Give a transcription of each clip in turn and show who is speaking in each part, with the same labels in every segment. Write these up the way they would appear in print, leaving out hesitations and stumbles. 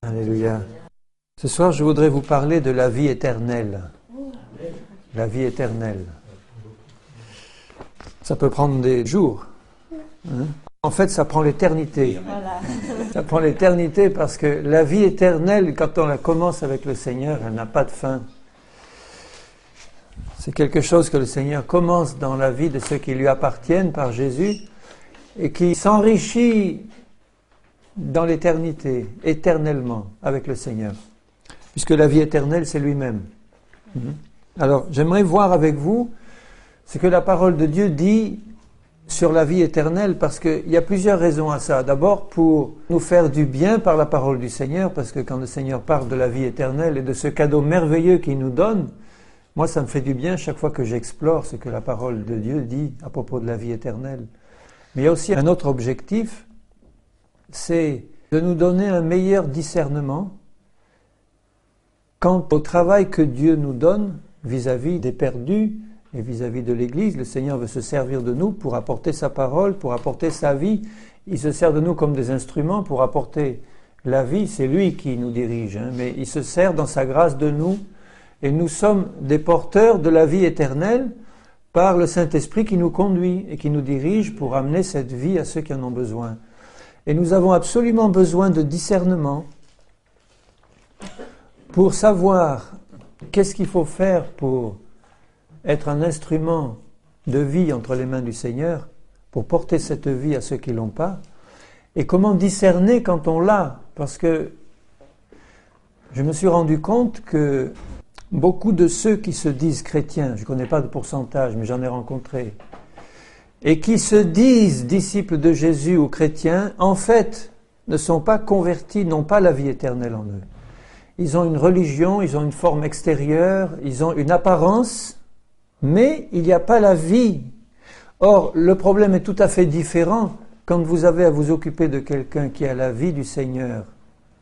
Speaker 1: Alléluia. Ce soir, je voudrais vous parler de la vie éternelle. La vie éternelle. Ça peut prendre des jours. En fait, ça prend l'éternité.
Speaker 2: Voilà.
Speaker 1: Ça prend l'éternité parce que la vie éternelle, quand on la commence avec le Seigneur, elle n'a pas de fin. C'est quelque chose que le Seigneur commence dans la vie de ceux qui lui appartiennent par Jésus et qui s'enrichit dans l'éternité, éternellement, avec le Seigneur. Puisque la vie éternelle, c'est lui-même. Alors, j'aimerais voir avec vous ce que la parole de Dieu dit sur la vie éternelle, parce qu'il y a plusieurs raisons à ça. D'abord, pour nous faire du bien par la parole du Seigneur, parce que quand le Seigneur parle de la vie éternelle et de ce cadeau merveilleux qu'il nous donne, moi, ça me fait du bien chaque fois que j'explore ce que la parole de Dieu dit à propos de la vie éternelle. Mais il y a aussi un autre objectif, c'est de nous donner un meilleur discernement quant au travail que Dieu nous donne vis-à-vis des perdus et vis-à-vis de l'Église. Le Seigneur veut se servir de nous pour apporter sa parole, pour apporter sa vie. Il se sert de nous comme des instruments pour apporter la vie. C'est lui qui nous dirige, mais il se sert dans sa grâce de nous. Et nous sommes des porteurs de la vie éternelle par le Saint-Esprit qui nous conduit et qui nous dirige pour amener cette vie à ceux qui en ont besoin. Et nous avons absolument besoin de discernement pour savoir qu'est-ce qu'il faut faire pour être un instrument de vie entre les mains du Seigneur, pour porter cette vie à ceux qui ne l'ont pas, et comment discerner quand on l'a. Parce que je me suis rendu compte que beaucoup de ceux qui se disent chrétiens, je ne connais pas de pourcentage, mais j'en ai rencontré, et qui se disent disciples de Jésus ou chrétiens, en fait, ne sont pas convertis, n'ont pas la vie éternelle en eux. Ils ont une religion, ils ont une forme extérieure, ils ont une apparence, mais il n'y a pas la vie. Or, le problème est tout à fait différent quand vous avez à vous occuper de quelqu'un qui a la vie du Seigneur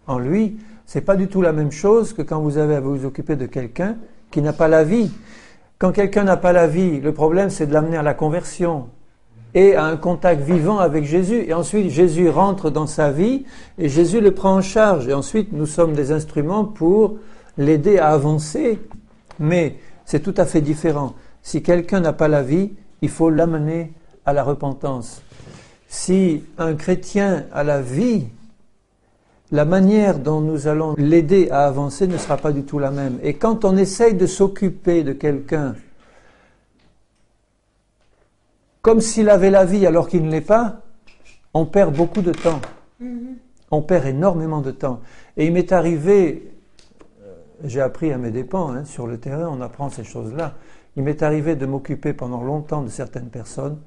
Speaker 1: en lui. C'est pas du tout la même chose que quand vous avez à vous occuper de quelqu'un qui n'a pas la vie. Quand quelqu'un n'a pas la vie, le problème c'est de l'amener à la conversion et à un contact vivant avec Jésus. Et ensuite, Jésus rentre dans sa vie et Jésus le prend en charge. Et ensuite, nous sommes des instruments pour l'aider à avancer. Mais c'est tout à fait différent. Si quelqu'un n'a pas la vie, il faut l'amener à la repentance. Si un chrétien a la vie, la manière dont nous allons l'aider à avancer ne sera pas du tout la même. Et quand on essaye de s'occuper de quelqu'un comme s'il avait la vie alors qu'il ne l'est pas, on perd beaucoup de temps. On perd énormément de temps. Et il m'est arrivé, j'ai appris à mes dépens, sur le terrain, on apprend ces choses-là. Il m'est arrivé de m'occuper pendant longtemps de certaines personnes,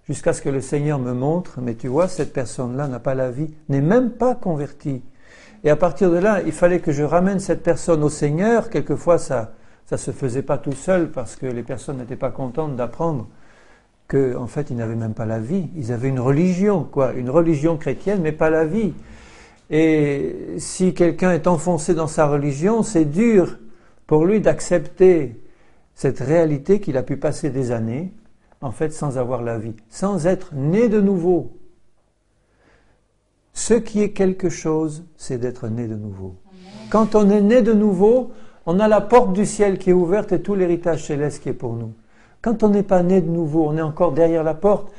Speaker 1: jusqu'à ce que le Seigneur me montre, mais tu vois, cette personne-là n'a pas la vie, n'est même pas convertie. Et à partir de là, il fallait que je ramène cette personne au Seigneur. Quelquefois, ça se faisait pas tout seul, parce que les personnes n'étaient pas contentes d'apprendre qu'en fait, ils n'avaient même pas la vie. Ils avaient une religion, une religion chrétienne, mais pas la vie. Et si quelqu'un est enfoncé dans sa religion, c'est dur pour lui d'accepter cette réalité qu'il a pu passer des années, en fait, sans avoir la vie, sans être né de nouveau. Ce qui est quelque chose, c'est d'être né de nouveau. Quand on est né de nouveau, on a la porte du ciel qui est ouverte et tout l'héritage céleste qui est pour nous. Quand on n'est pas né de nouveau, on est encore derrière la porte.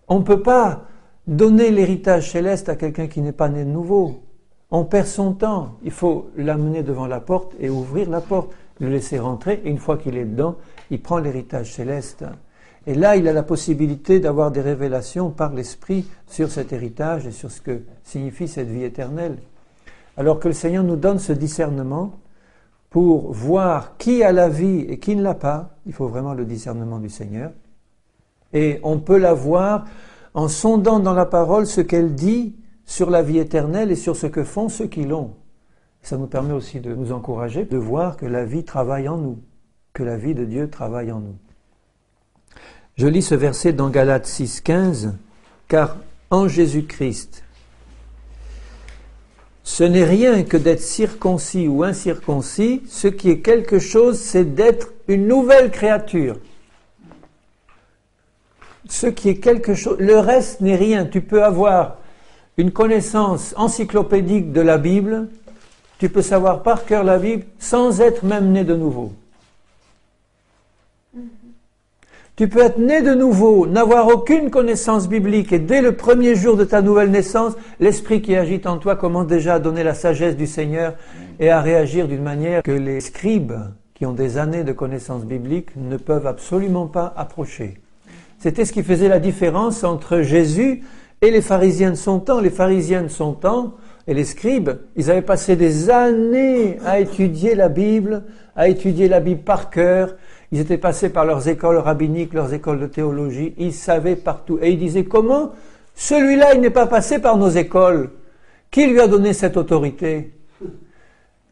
Speaker 1: On ne peut pas donner l'héritage céleste à quelqu'un qui n'est pas né de nouveau. On perd son temps. Il faut l'amener devant la porte et ouvrir la porte, le laisser rentrer, et une fois qu'il est dedans, il prend l'héritage céleste. Et là, il a la possibilité d'avoir des révélations par l'Esprit sur cet héritage et sur ce que signifie cette vie éternelle. Alors que le Seigneur nous donne ce discernement pour voir qui a la vie et qui ne l'a pas. Il faut vraiment le discernement du Seigneur. Et on peut la voir en sondant dans la parole ce qu'elle dit sur la vie éternelle et sur ce que font ceux qui l'ont. Ça nous permet aussi de nous encourager, de voir que la vie travaille en nous, que la vie de Dieu travaille en nous. Je lis ce verset dans Galates 6,15, « Car en Jésus-Christ, ce n'est rien que d'être circoncis ou incirconcis, ce qui est quelque chose, c'est d'être une nouvelle créature. » Ce qui est quelque chose, le reste n'est rien. Tu peux avoir une connaissance encyclopédique de la Bible, tu peux savoir par cœur la Bible sans être même né de nouveau. Tu peux être né de nouveau, n'avoir aucune connaissance biblique et dès le premier jour de ta nouvelle naissance, l'esprit qui agite en toi commence déjà à donner la sagesse du Seigneur et à réagir d'une manière que les scribes qui ont des années de connaissance biblique ne peuvent absolument pas approcher. C'était ce qui faisait la différence entre Jésus et les pharisiens de son temps. Les pharisiens de son temps et les scribes, ils avaient passé des années à étudier la Bible par cœur. Ils étaient passés par leurs écoles rabbiniques, leurs écoles de théologie, ils savaient partout. Et ils disaient, comment celui-là, il n'est pas passé par nos écoles? Qui lui a donné cette autorité?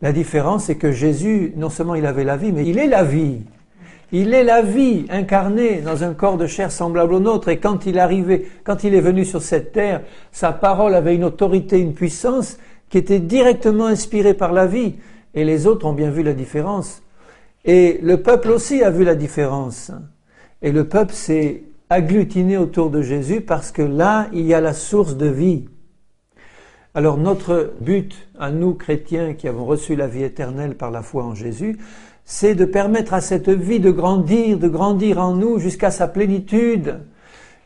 Speaker 1: La différence, c'est que Jésus, non seulement il avait la vie, mais il est la vie. Il est la vie incarnée dans un corps de chair semblable au nôtre. Et quand il est venu sur cette terre, sa parole avait une autorité, une puissance qui était directement inspirée par la vie. Et les autres ont bien vu la différence. Et le peuple aussi a vu la différence. Et le peuple s'est agglutiné autour de Jésus parce que là, il y a la source de vie. Alors notre but, à nous chrétiens qui avons reçu la vie éternelle par la foi en Jésus, c'est de permettre à cette vie de grandir en nous jusqu'à sa plénitude.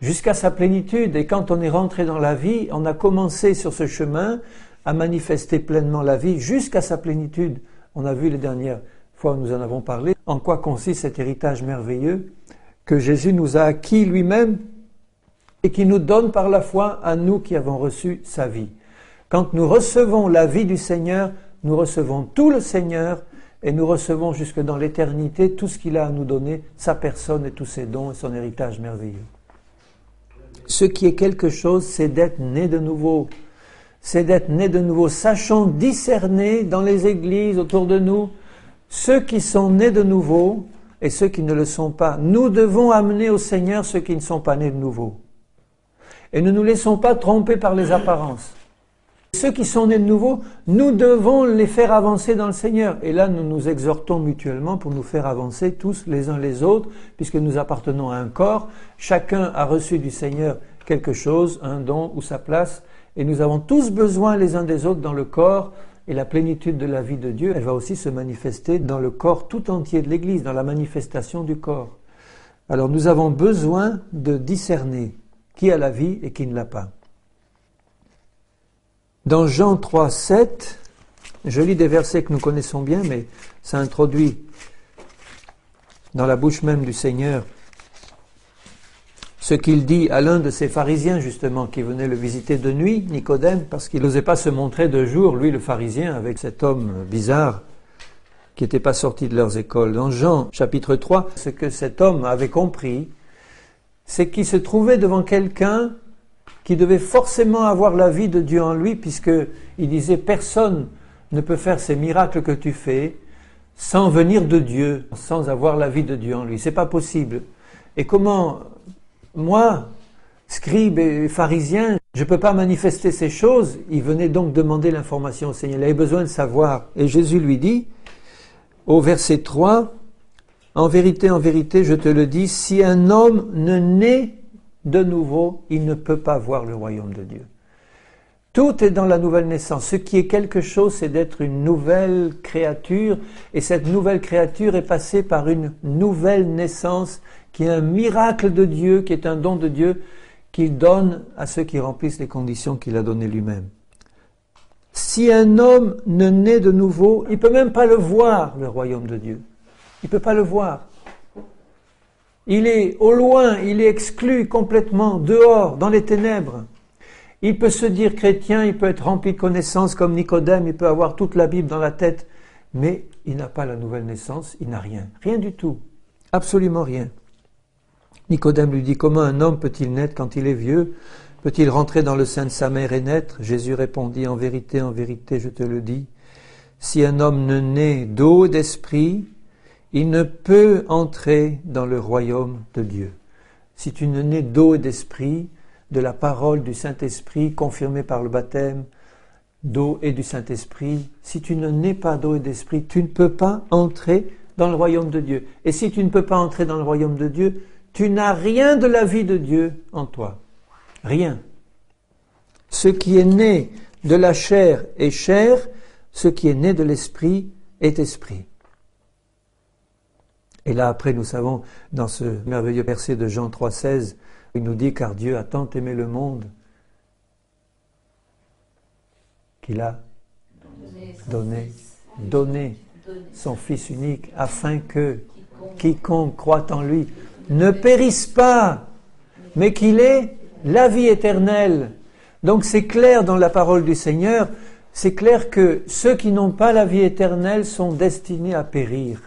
Speaker 1: Jusqu'à sa plénitude. Et quand on est rentré dans la vie, on a commencé sur ce chemin à manifester pleinement la vie jusqu'à sa plénitude. On a vu les dernières fois où nous en avons parlé, en quoi consiste cet héritage merveilleux que Jésus nous a acquis lui-même et qui nous donne par la foi à nous qui avons reçu sa vie. Quand nous recevons la vie du Seigneur, nous recevons tout le Seigneur et nous recevons jusque dans l'éternité tout ce qu'il a à nous donner, sa personne et tous ses dons et son héritage merveilleux. Ce qui est quelque chose, c'est d'être né de nouveau. C'est d'être né de nouveau. Sachons discerner dans les églises autour de nous ceux qui sont nés de nouveau et ceux qui ne le sont pas. Nous devons amener au Seigneur ceux qui ne sont pas nés de nouveau. Et ne nous laissons pas tromper par les apparences. Ceux qui sont nés de nouveau, nous devons les faire avancer dans le Seigneur. Et là, nous nous exhortons mutuellement pour nous faire avancer tous les uns les autres, puisque nous appartenons à un corps. Chacun a reçu du Seigneur quelque chose, un don ou sa place. Et nous avons tous besoin les uns des autres dans le corps. Et la plénitude de la vie de Dieu, elle va aussi se manifester dans le corps tout entier de l'Église, dans la manifestation du corps. Alors nous avons besoin de discerner qui a la vie et qui ne l'a pas. Dans Jean 3, 7, je lis des versets que nous connaissons bien, mais ça introduit dans la bouche même du Seigneur ce qu'il dit à l'un de ces pharisiens, justement, qui venait le visiter de nuit, Nicodème, parce qu'il n'osait pas se montrer de jour, lui le pharisien, avec cet homme bizarre qui n'était pas sorti de leurs écoles. Dans Jean chapitre 3, ce que cet homme avait compris, c'est qu'il se trouvait devant quelqu'un qui devait forcément avoir la vie de Dieu en lui, puisqu'il disait « Personne ne peut faire ces miracles que tu fais sans venir de Dieu, sans avoir la vie de Dieu en lui. C'est pas possible. » Et comment... Moi, scribe et pharisien, je ne peux pas manifester ces choses. Il venait donc demander l'information au Seigneur. Il avait besoin de savoir. Et Jésus lui dit, au verset 3, « En vérité, je te le dis, si un homme ne naît de nouveau, il ne peut pas voir le royaume de Dieu. » Tout est dans la nouvelle naissance. Ce qui est quelque chose, c'est d'être une nouvelle créature. Et cette nouvelle créature est passée par une nouvelle naissance qui est un miracle de Dieu, qui est un don de Dieu, qu'il donne à ceux qui remplissent les conditions qu'il a données lui-même. Si un homme ne naît de nouveau, il ne peut même pas le voir, le royaume de Dieu. Il ne peut pas le voir. Il est au loin, il est exclu complètement, dehors, dans les ténèbres. Il peut se dire chrétien, il peut être rempli de connaissances comme Nicodème, il peut avoir toute la Bible dans la tête, mais il n'a pas la nouvelle naissance, il n'a rien. Rien du tout. Absolument rien. Nicodème lui dit, comment un homme peut-il naître quand il est vieux? Peut-il rentrer dans le sein de sa mère et naître? Jésus répondit, en vérité, je te le dis, si un homme ne naît d'eau et d'esprit, il ne peut entrer dans le royaume de Dieu. Si tu ne nais d'eau et d'esprit, de la parole du Saint-Esprit, confirmée par le baptême d'eau et du Saint-Esprit, si tu ne nais pas d'eau et d'esprit, tu ne peux pas entrer dans le royaume de Dieu. Et si tu ne peux pas entrer dans le royaume de Dieu, tu n'as rien de la vie de Dieu en toi. Rien. Ce qui est né de la chair est chair, ce qui est né de l'esprit est esprit. Et là, après, nous savons, dans ce merveilleux verset de Jean 3,16, il nous dit « Car Dieu a tant aimé le monde qu'il a donné son Fils unique, afin que quiconque croit en lui ne périsse pas, mais qu'il ait la vie éternelle. » Donc c'est clair dans la parole du Seigneur, c'est clair que ceux qui n'ont pas la vie éternelle sont destinés à périr.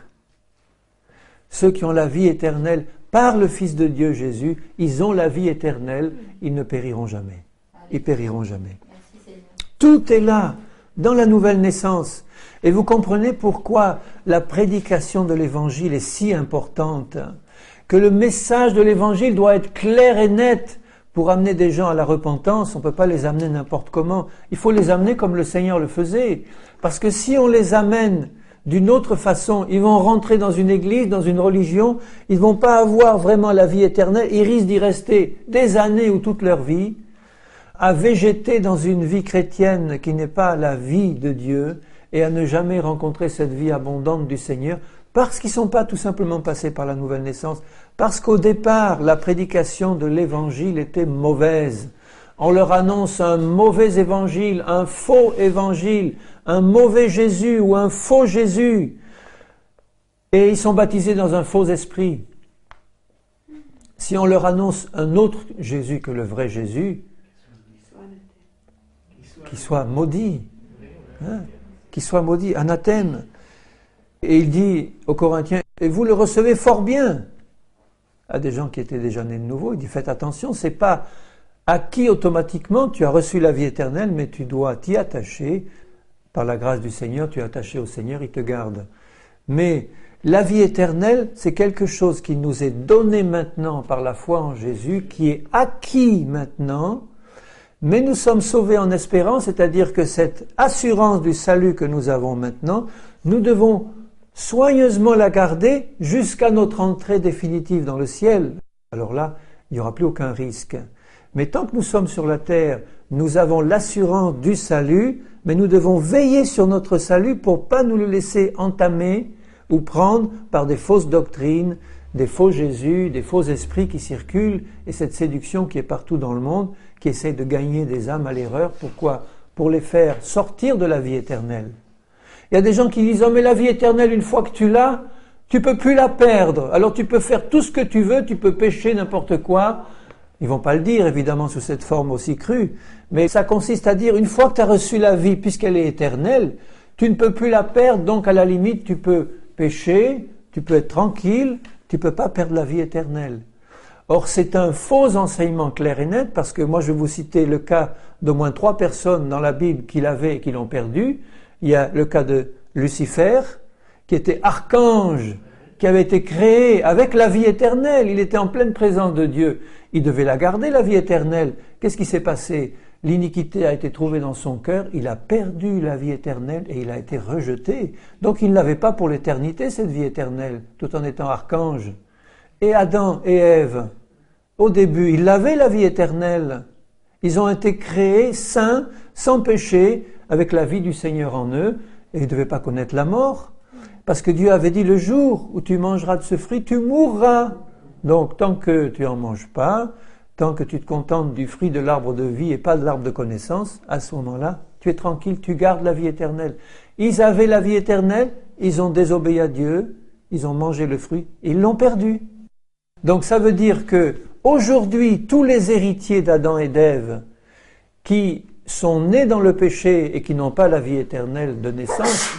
Speaker 1: Ceux qui ont la vie éternelle par le Fils de Dieu Jésus, ils ont la vie éternelle, ils ne périront jamais. Ils périront jamais. Tout est là, dans la nouvelle naissance. Et vous comprenez pourquoi la prédication de l'Évangile est si importante, que le message de l'Évangile doit être clair et net. Pour amener des gens à la repentance, on ne peut pas les amener n'importe comment. Il faut les amener comme le Seigneur le faisait. Parce que si on les amène d'une autre façon, ils vont rentrer dans une église, dans une religion, ils ne vont pas avoir vraiment la vie éternelle, ils risquent d'y rester des années ou toute leur vie, à végéter dans une vie chrétienne qui n'est pas la vie de Dieu, et à ne jamais rencontrer cette vie abondante du Seigneur, parce qu'ils ne sont pas tout simplement passés par la nouvelle naissance, parce qu'au départ, la prédication de l'Évangile était mauvaise. On leur annonce un mauvais évangile, un faux évangile, un mauvais Jésus ou un faux Jésus. Et ils sont baptisés dans un faux esprit. Si on leur annonce un autre Jésus que le vrai Jésus, qu'il soit maudit, qu'il soit maudit, anathème. Et il dit aux Corinthiens, et vous le recevez fort bien. À des gens qui étaient déjà nés de nouveau, il dit, faites attention, c'est pas acquis automatiquement, tu as reçu la vie éternelle, mais tu dois t'y attacher. Par la grâce du Seigneur, tu es attaché au Seigneur, il te garde. Mais la vie éternelle, c'est quelque chose qui nous est donné maintenant par la foi en Jésus, qui est acquis maintenant, mais nous sommes sauvés en espérant, c'est-à-dire que cette assurance du salut que nous avons maintenant, nous devons soigneusement la garder jusqu'à notre entrée définitive dans le ciel. Alors là, il n'y aura plus aucun risque. Mais tant que nous sommes sur la terre, nous avons l'assurance du salut, mais nous devons veiller sur notre salut pour pas nous le laisser entamer ou prendre par des fausses doctrines, des faux Jésus, des faux esprits qui circulent et cette séduction qui est partout dans le monde, qui essaie de gagner des âmes à l'erreur. Pourquoi ? Pour les faire sortir de la vie éternelle. Il y a des gens qui disent « Oh mais la vie éternelle, une fois que tu l'as, tu peux plus la perdre. Alors tu peux faire tout ce que tu veux, tu peux pécher n'importe quoi. » Ils vont pas le dire, évidemment, sous cette forme aussi crue. Mais ça consiste à dire, une fois que tu as reçu la vie, puisqu'elle est éternelle, tu ne peux plus la perdre, donc à la limite, tu peux pécher, tu peux être tranquille, tu peux pas perdre la vie éternelle. Or, c'est un faux enseignement clair et net, parce que moi, je vais vous citer le cas d'au moins 3 personnes dans la Bible qui l'avaient et qui l'ont perdu. Il y a le cas de Lucifer, qui était archange, qui avait été créé avec la vie éternelle. Il était en pleine présence de Dieu. Il devait la garder, la vie éternelle. Qu'est-ce qui s'est passé ? L'iniquité a été trouvée dans son cœur, il a perdu la vie éternelle et il a été rejeté. Donc il ne l'avait pas pour l'éternité, cette vie éternelle, tout en étant archange. Et Adam et Ève, au début, ils l'avaient la vie éternelle. Ils ont été créés saints, sans péché, avec la vie du Seigneur en eux, et ils ne devaient pas connaître la mort. Parce que Dieu avait dit, le jour où tu mangeras de ce fruit, tu mourras. Donc tant que tu n'en manges pas, tant que tu te contentes du fruit de l'arbre de vie et pas de l'arbre de connaissance, à ce moment-là, tu es tranquille, tu gardes la vie éternelle. Ils avaient la vie éternelle, ils ont désobéi à Dieu, ils ont mangé le fruit, ils l'ont perdu. Donc ça veut dire que aujourd'hui, tous les héritiers d'Adam et d'Ève qui sont nés dans le péché et qui n'ont pas la vie éternelle de naissance,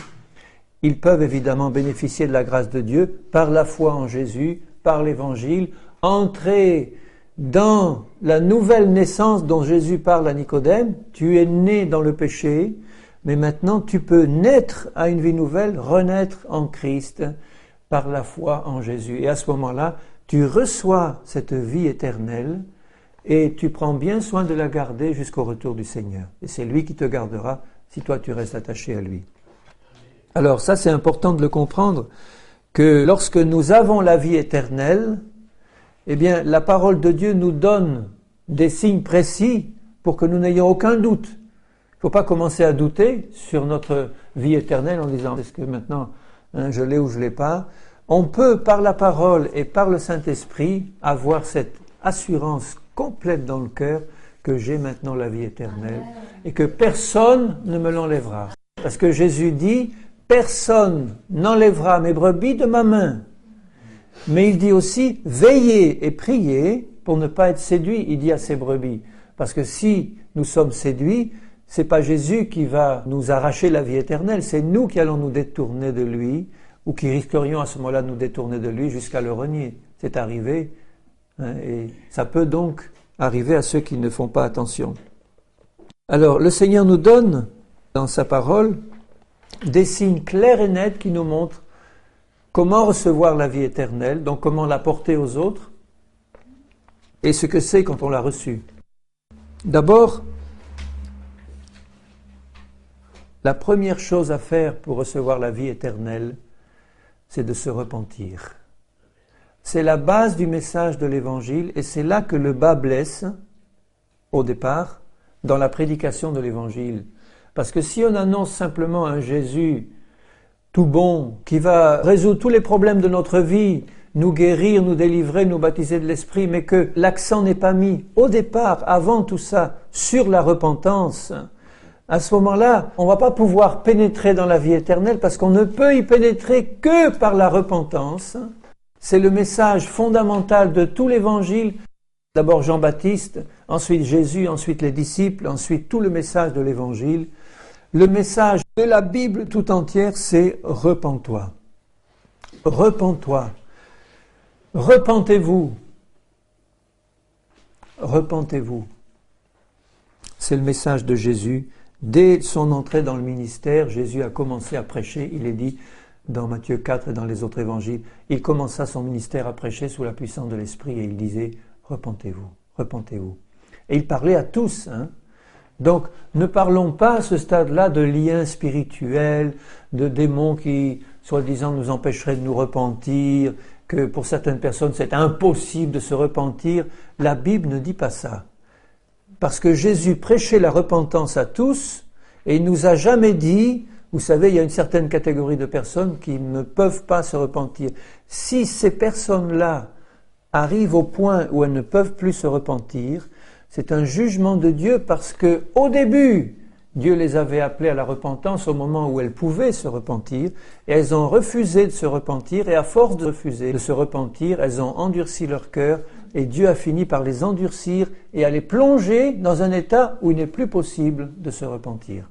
Speaker 1: ils peuvent évidemment bénéficier de la grâce de Dieu par la foi en Jésus, par l'Évangile, entrer dans la nouvelle naissance dont Jésus parle à Nicodème. Tu es né dans le péché, mais maintenant tu peux naître à une vie nouvelle, renaître en Christ par la foi en Jésus. Et à ce moment-là, tu reçois cette vie éternelle et tu prends bien soin de la garder jusqu'au retour du Seigneur. Et c'est lui qui te gardera si toi tu restes attaché à lui. Alors ça, c'est important de le comprendre, que lorsque nous avons la vie éternelle, eh bien, la parole de Dieu nous donne des signes précis pour que nous n'ayons aucun doute. Il ne faut pas commencer à douter sur notre vie éternelle en disant est-ce que maintenant je l'ai ou je l'ai pas. On peut par la parole et par le Saint-Esprit avoir cette assurance complète dans le cœur que j'ai maintenant la vie éternelle et que personne ne me l'enlèvera. Parce que Jésus dit personne n'enlèvera mes brebis de ma main. Mais il dit aussi veillez et priez pour ne pas être séduit, il dit à ses brebis. Parce que si nous sommes séduits, c'est pas Jésus qui va nous arracher la vie éternelle, c'est nous qui allons nous détourner de lui, ou qui risquerions à ce moment-là de nous détourner de lui jusqu'à le renier. C'est arrivé, et ça peut donc arriver à ceux qui ne font pas attention. Alors, le Seigneur nous donne, dans sa parole, des signes clairs et nets qui nous montrent comment recevoir la vie éternelle, donc comment la porter aux autres, et ce que c'est quand on l'a reçue. D'abord, la première chose à faire pour recevoir la vie éternelle, c'est de se repentir. C'est la base du message de l'Évangile et c'est là que le bas blesse, au départ, dans la prédication de l'Évangile. Parce que si on annonce simplement un Jésus tout bon, qui va résoudre tous les problèmes de notre vie, nous guérir, nous délivrer, nous baptiser de l'Esprit, mais que l'accent n'est pas mis au départ, avant tout ça, sur la repentance, à ce moment-là, on ne va pas pouvoir pénétrer dans la vie éternelle parce qu'on ne peut y pénétrer que par la repentance. C'est le message fondamental de tout l'Évangile. D'abord Jean-Baptiste, ensuite Jésus, ensuite les disciples, ensuite tout le message de l'Évangile. Le message de la Bible tout entière, c'est « Repens-toi ». Repens-toi. Repentez-vous. Repentez-vous. C'est le message de Jésus. Dès son entrée dans le ministère, Jésus a commencé à prêcher. Il est dit dans Matthieu 4 et dans les autres évangiles, il commença son ministère à prêcher sous la puissance de l'Esprit et il disait « Repentez-vous, repentez-vous ». Et il parlait à tous. Donc, ne parlons pas à ce stade-là de liens spirituels, de démons qui, soi-disant, nous empêcheraient de nous repentir, que pour certaines personnes c'est impossible de se repentir. La Bible ne dit pas ça. Parce que Jésus prêchait la repentance à tous et il nous a jamais dit, vous savez, il y a une certaine catégorie de personnes qui ne peuvent pas se repentir. Si ces personnes-là arrivent au point où elles ne peuvent plus se repentir, c'est un jugement de Dieu parce que au début, Dieu les avait appelées à la repentance au moment où elles pouvaient se repentir et elles ont refusé de se repentir et à force de refuser de se repentir, elles ont endurci leur cœur et Dieu a fini par les endurcir et à les plonger dans un état où il n'est plus possible de se repentir.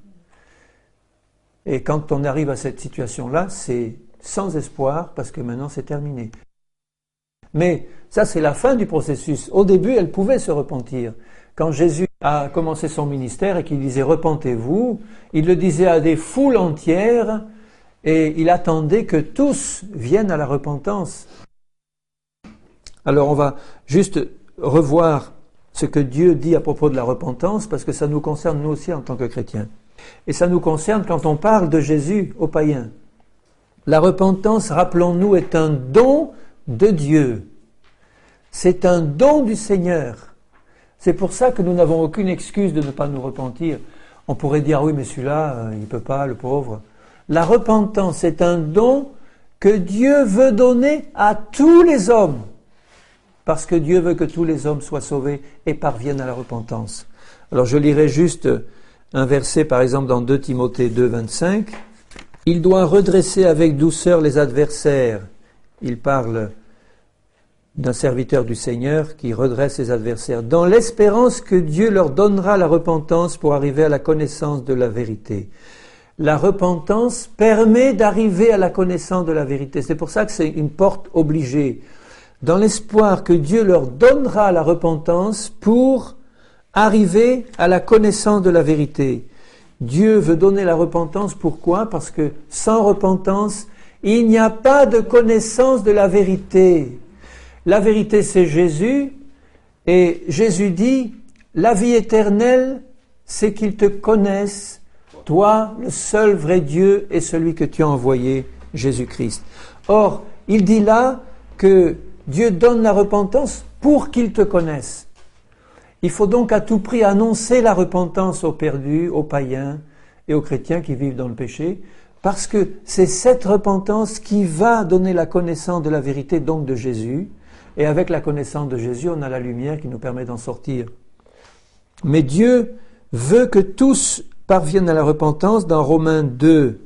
Speaker 1: Et quand on arrive à cette situation-là, c'est sans espoir parce que maintenant c'est terminé. Mais ça, c'est la fin du processus. Au début, elles pouvaient se repentir. Quand Jésus a commencé son ministère et qu'il disait « Repentez-vous », il le disait à des foules entières et il attendait que tous viennent à la repentance. Alors on va juste revoir ce que Dieu dit à propos de la repentance parce que ça nous concerne nous aussi en tant que chrétiens. Et ça nous concerne quand on parle de Jésus aux païens. La repentance, rappelons-nous, est un don de Dieu. C'est un don du Seigneur. C'est pour ça que nous n'avons aucune excuse de ne pas nous repentir. On pourrait dire, oui, mais celui-là, il ne peut pas, le pauvre. La repentance est un don que Dieu veut donner à tous les hommes. Parce que Dieu veut que tous les hommes soient sauvés et parviennent à la repentance. Alors je lirai juste un verset, par exemple, dans 2 Timothée 2, 25. « Il doit redresser avec douceur les adversaires. » Il parle d'un serviteur du Seigneur qui redresse ses adversaires, dans l'espérance que Dieu leur donnera la repentance pour arriver à la connaissance de la vérité. La repentance permet d'arriver à la connaissance de la vérité. C'est pour ça que c'est une porte obligée. Dans l'espoir que Dieu leur donnera la repentance pour arriver à la connaissance de la vérité. Dieu veut donner la repentance, pourquoi ? Parce que sans repentance, il n'y a pas de connaissance de la vérité. La vérité, c'est Jésus, et Jésus dit, la vie éternelle, c'est qu'ils te connaissent, toi, le seul vrai Dieu, et celui que tu as envoyé, Jésus-Christ. Or, il dit là que Dieu donne la repentance pour qu'ils te connaissent. Il faut donc à tout prix annoncer la repentance aux perdus, aux païens et aux chrétiens qui vivent dans le péché, parce que c'est cette repentance qui va donner la connaissance de la vérité, donc de Jésus, et avec la connaissance de Jésus, on a la lumière qui nous permet d'en sortir. Mais Dieu veut que tous parviennent à la repentance. Dans Romains 2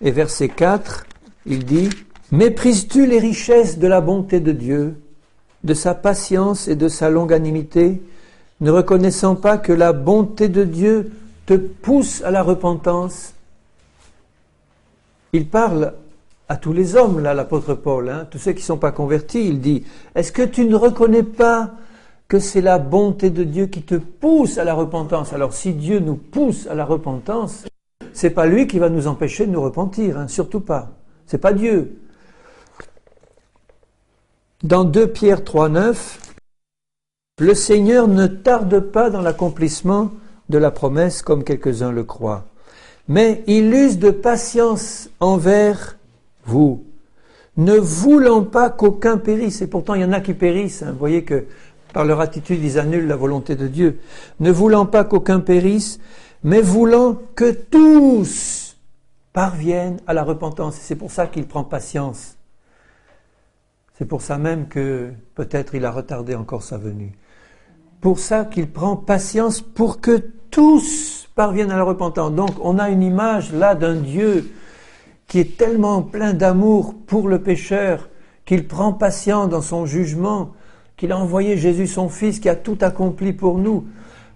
Speaker 1: et verset 4, il dit « Méprises-tu les richesses de la bonté de Dieu, de sa patience et de sa longanimité, ne reconnaissant pas que la bonté de Dieu te pousse à la repentance ?» Il parle à tous les hommes, là, l'apôtre Paul, tous ceux qui ne sont pas convertis, il dit « Est-ce que tu ne reconnais pas que c'est la bonté de Dieu qui te pousse à la repentance ?» Alors si Dieu nous pousse à la repentance, c'est pas lui qui va nous empêcher de nous repentir, surtout pas. C'est pas Dieu. Dans 2 Pierre 3,9, le Seigneur ne tarde pas dans l'accomplissement de la promesse comme quelques-uns le croient, mais il use de patience envers vous, ne voulant pas qu'aucun périsse. Et pourtant il y en a qui périssent. Vous voyez que par leur attitude ils annulent la volonté de Dieu. Ne voulant pas qu'aucun périsse, mais voulant que tous parviennent à la repentance. Et c'est pour ça qu'il prend patience. C'est pour ça même que peut-être il a retardé encore sa venue. Pour ça qu'il prend patience pour que tous parviennent à la repentance. Donc on a une image là d'un Dieu qui est tellement plein d'amour pour le pécheur, qu'il prend patience dans son jugement, qu'il a envoyé Jésus son Fils, qui a tout accompli pour nous.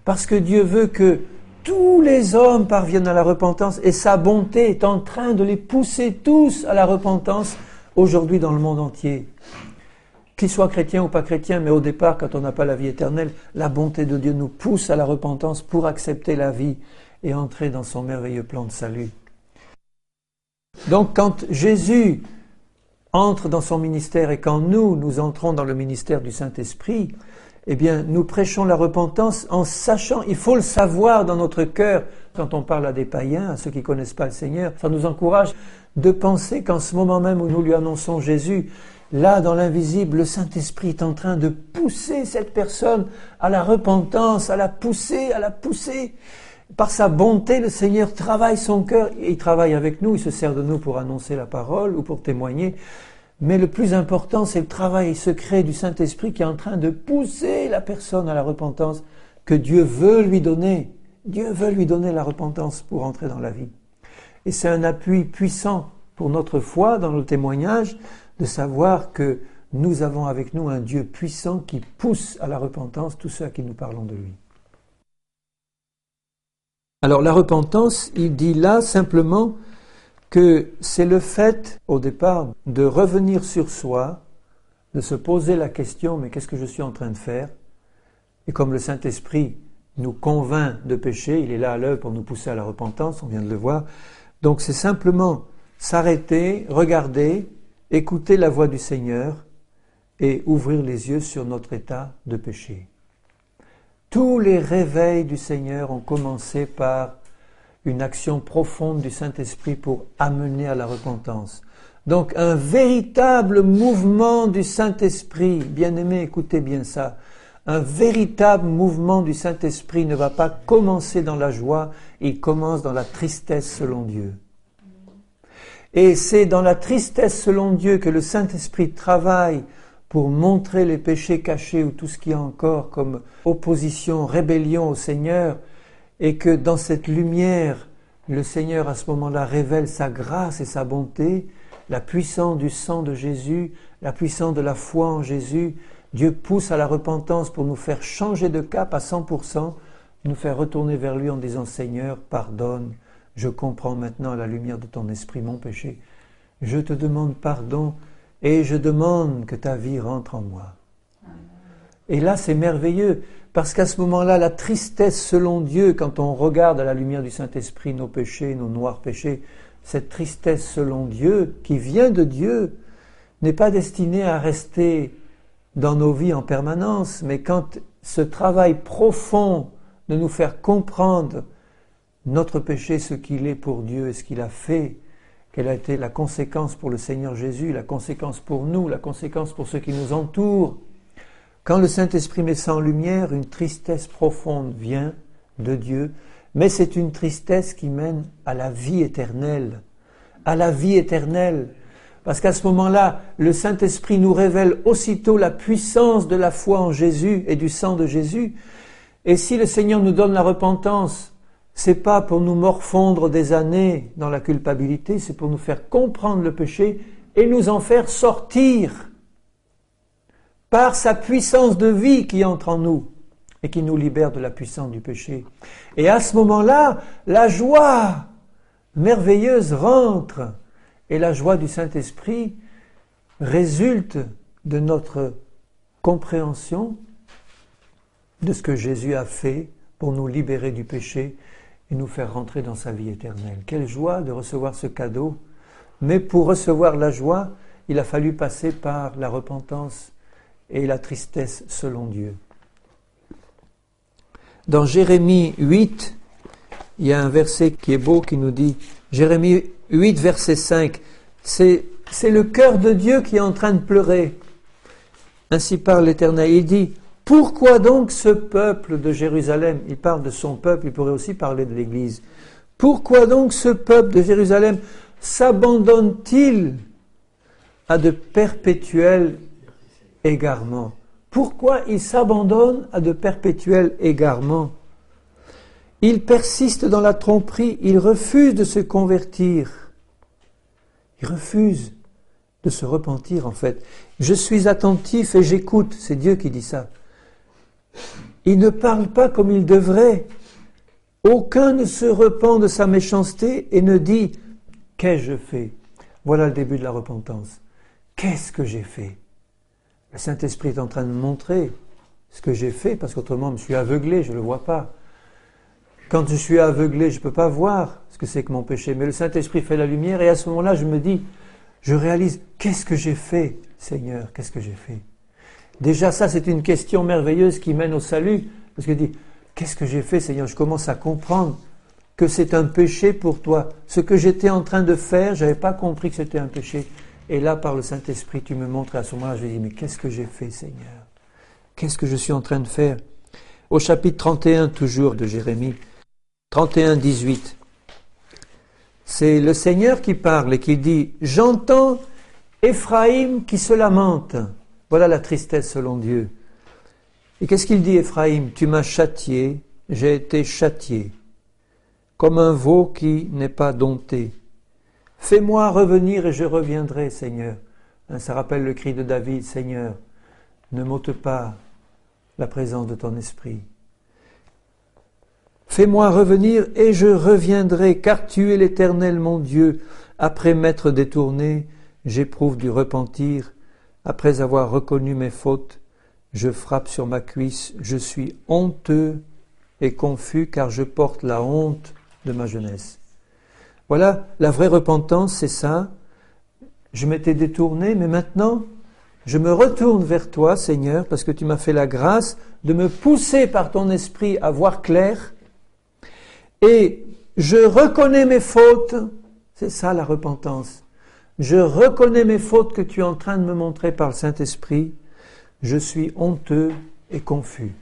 Speaker 1: Parce que Dieu veut que tous les hommes parviennent à la repentance et sa bonté est en train de les pousser tous à la repentance aujourd'hui dans le monde entier. Qu'ils soient chrétiens ou pas chrétiens, mais au départ, quand on n'a pas la vie éternelle, la bonté de Dieu nous pousse à la repentance pour accepter la vie et entrer dans son merveilleux plan de salut. Donc quand Jésus entre dans son ministère et quand nous entrons dans le ministère du Saint-Esprit, eh bien, nous prêchons la repentance en sachant, il faut le savoir dans notre cœur, quand on parle à des païens, à ceux qui ne connaissent pas le Seigneur, ça nous encourage de penser qu'en ce moment même où nous lui annonçons Jésus, là, dans l'invisible, le Saint-Esprit est en train de pousser cette personne à la repentance, à la pousser. Par sa bonté, le Seigneur travaille son cœur. Il travaille avec nous, il se sert de nous pour annoncer la parole ou pour témoigner. Mais le plus important, c'est le travail secret du Saint-Esprit qui est en train de pousser la personne à la repentance que Dieu veut lui donner. Dieu veut lui donner la repentance pour entrer dans la vie. Et c'est un appui puissant pour notre foi dans nos témoignages de savoir que nous avons avec nous un Dieu puissant qui pousse à la repentance tous ceux à qui nous parlons de lui. Alors la repentance, il dit là simplement que c'est le fait, au départ, de revenir sur soi, de se poser la question, mais qu'est-ce que je suis en train de faire? Et comme le Saint-Esprit nous convainc de pécher, il est là à l'œuvre pour nous pousser à la repentance, on vient de le voir. Donc c'est simplement s'arrêter, regarder, écouter la voix du Seigneur et ouvrir les yeux sur notre état de péché. Tous les réveils du Seigneur ont commencé par une action profonde du Saint-Esprit pour amener à la repentance. Donc un véritable mouvement du Saint-Esprit, bien-aimés, écoutez bien ça, un véritable mouvement du Saint-Esprit ne va pas commencer dans la joie, il commence dans la tristesse selon Dieu. Et c'est dans la tristesse selon Dieu que le Saint-Esprit travaille pour montrer les péchés cachés ou tout ce qu'il y a encore comme opposition, rébellion au Seigneur, et que dans cette lumière, le Seigneur à ce moment-là révèle sa grâce et sa bonté, la puissance du sang de Jésus, la puissance de la foi en Jésus. Dieu pousse à la repentance pour nous faire changer de cap à 100%, nous faire retourner vers lui en disant « Seigneur, pardonne, je comprends maintenant à la lumière de ton esprit mon péché. Je te demande pardon et je demande que ta vie rentre en moi. » Et là, c'est merveilleux, parce qu'à ce moment-là, la tristesse selon Dieu, quand on regarde à la lumière du Saint-Esprit nos péchés, nos noirs péchés, cette tristesse selon Dieu, qui vient de Dieu, n'est pas destinée à rester dans nos vies en permanence, mais quand ce travail profond de nous faire comprendre notre péché, ce qu'il est pour Dieu et ce qu'il a fait, quelle a été la conséquence pour le Seigneur Jésus, la conséquence pour nous, la conséquence pour ceux qui nous entourent, Quand le Saint-Esprit met ça en lumière, une tristesse profonde vient de Dieu, mais c'est une tristesse qui mène à la vie éternelle. À la vie éternelle. Parce qu'à ce moment-là, le Saint-Esprit nous révèle aussitôt la puissance de la foi en Jésus et du sang de Jésus. Et si le Seigneur nous donne la repentance, c'est pas pour nous morfondre des années dans la culpabilité, c'est pour nous faire comprendre le péché et nous en faire sortir par sa puissance de vie qui entre en nous et qui nous libère de la puissance du péché. Et à ce moment-là, la joie merveilleuse rentre. Et la joie du Saint-Esprit résulte de notre compréhension de ce que Jésus a fait pour nous libérer du péché et nous faire rentrer dans sa vie éternelle. Quelle joie de recevoir ce cadeau! Mais pour recevoir la joie, il a fallu passer par la repentance et la tristesse selon Dieu. Dans Jérémie 8, il y a un verset qui est beau qui nous dit, Jérémie 8, verset 5, c'est le cœur de Dieu qui est en train de pleurer. Ainsi parle l'Éternel. Il dit, pourquoi donc ce peuple de Jérusalem, il parle de son peuple, il pourrait aussi parler de l'Église, pourquoi donc ce peuple de Jérusalem s'abandonne-t-il à de perpétuels égarements? Pourquoi il s'abandonne à de perpétuels égarements? Il persiste dans la tromperie, il refuse de se convertir. Il refuse de se repentir en fait. Je suis attentif et j'écoute, c'est Dieu qui dit ça. Il ne parle pas comme il devrait. Aucun ne se repent de sa méchanceté et ne dit « Qu'ai-je fait ?» Voilà le début de la repentance. Qu'est-ce que j'ai fait? Le Saint-Esprit est en train de me montrer ce que j'ai fait, parce qu'autrement je me suis aveuglé, je ne le vois pas. Quand je suis aveuglé, je ne peux pas voir ce que c'est que mon péché. Mais le Saint-Esprit fait la lumière et à ce moment-là, je me dis, je réalise, qu'est-ce que j'ai fait, Seigneur? Qu'est-ce que j'ai fait? Déjà, ça, c'est une question merveilleuse qui mène au salut. Parce que je dis, qu'est-ce que j'ai fait, Seigneur? Je commence à comprendre que c'est un péché pour toi. Ce que j'étais en train de faire, je n'avais pas compris que c'était un péché. Et là, par le Saint-Esprit, tu me montres et à ce moment-là, je dis, mais qu'est-ce que j'ai fait, Seigneur? Qu'est-ce que je suis en train de faire? Au chapitre 31, toujours, de Jérémie, 31, 18. C'est le Seigneur qui parle et qui dit « J'entends Éphraïm qui se lamente. » Voilà la tristesse selon Dieu. Et qu'est-ce qu'il dit Éphraïm? « Tu m'as châtié, j'ai été châtié, comme un veau qui n'est pas dompté. Fais-moi revenir et je reviendrai, Seigneur. » Ça rappelle le cri de David, « Seigneur, ne m'ôte pas la présence de ton esprit. » Fais-moi revenir et je reviendrai, car tu es l'Éternel mon Dieu. Après m'être détourné, j'éprouve du repentir. Après avoir reconnu mes fautes, je frappe sur ma cuisse. Je suis honteux et confus, car je porte la honte de ma jeunesse. Voilà, la vraie repentance, c'est ça. Je m'étais détourné, mais maintenant, je me retourne vers toi, Seigneur, parce que tu m'as fait la grâce de me pousser par ton esprit à voir clair. Et je reconnais mes fautes, c'est ça la repentance. Je reconnais mes fautes que tu es en train de me montrer par le Saint-Esprit. Je suis honteux et confus.